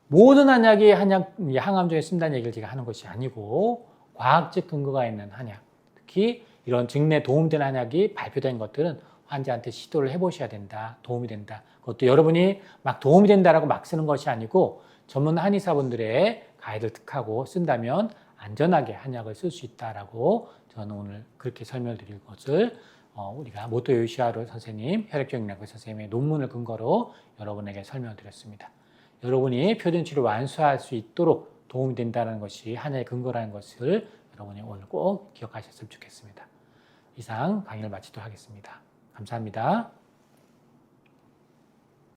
모든 한약이 항암 중에 쓴다는 얘기를 제가 하는 것이 아니고, 과학적 근거가 있는 한약, 특히 이런 증례 도움되는 한약이 발표된 것들은 환자한테 시도를 해보셔야 된다. 도움이 된다. 그것도 여러분이 막 도움이 된다라고 막 쓰는 것이 아니고, 전문 한의사분들의 가이드를 득하고 쓴다면 안전하게 한약을 쓸 수 있다라고 저는 오늘 그렇게 설명을 드릴 것을 우리가 모토 요시하루 선생님, 혈액종양학과 선생님의 논문을 근거로 여러분에게 설명을 드렸습니다. 여러분이 표준치를 완수할 수 있도록 도움이 된다는 것이 하나의 근거라는 것을 여러분이 오늘 꼭 기억하셨으면 좋겠습니다. 이상 강의를 마치도록 하겠습니다. 감사합니다.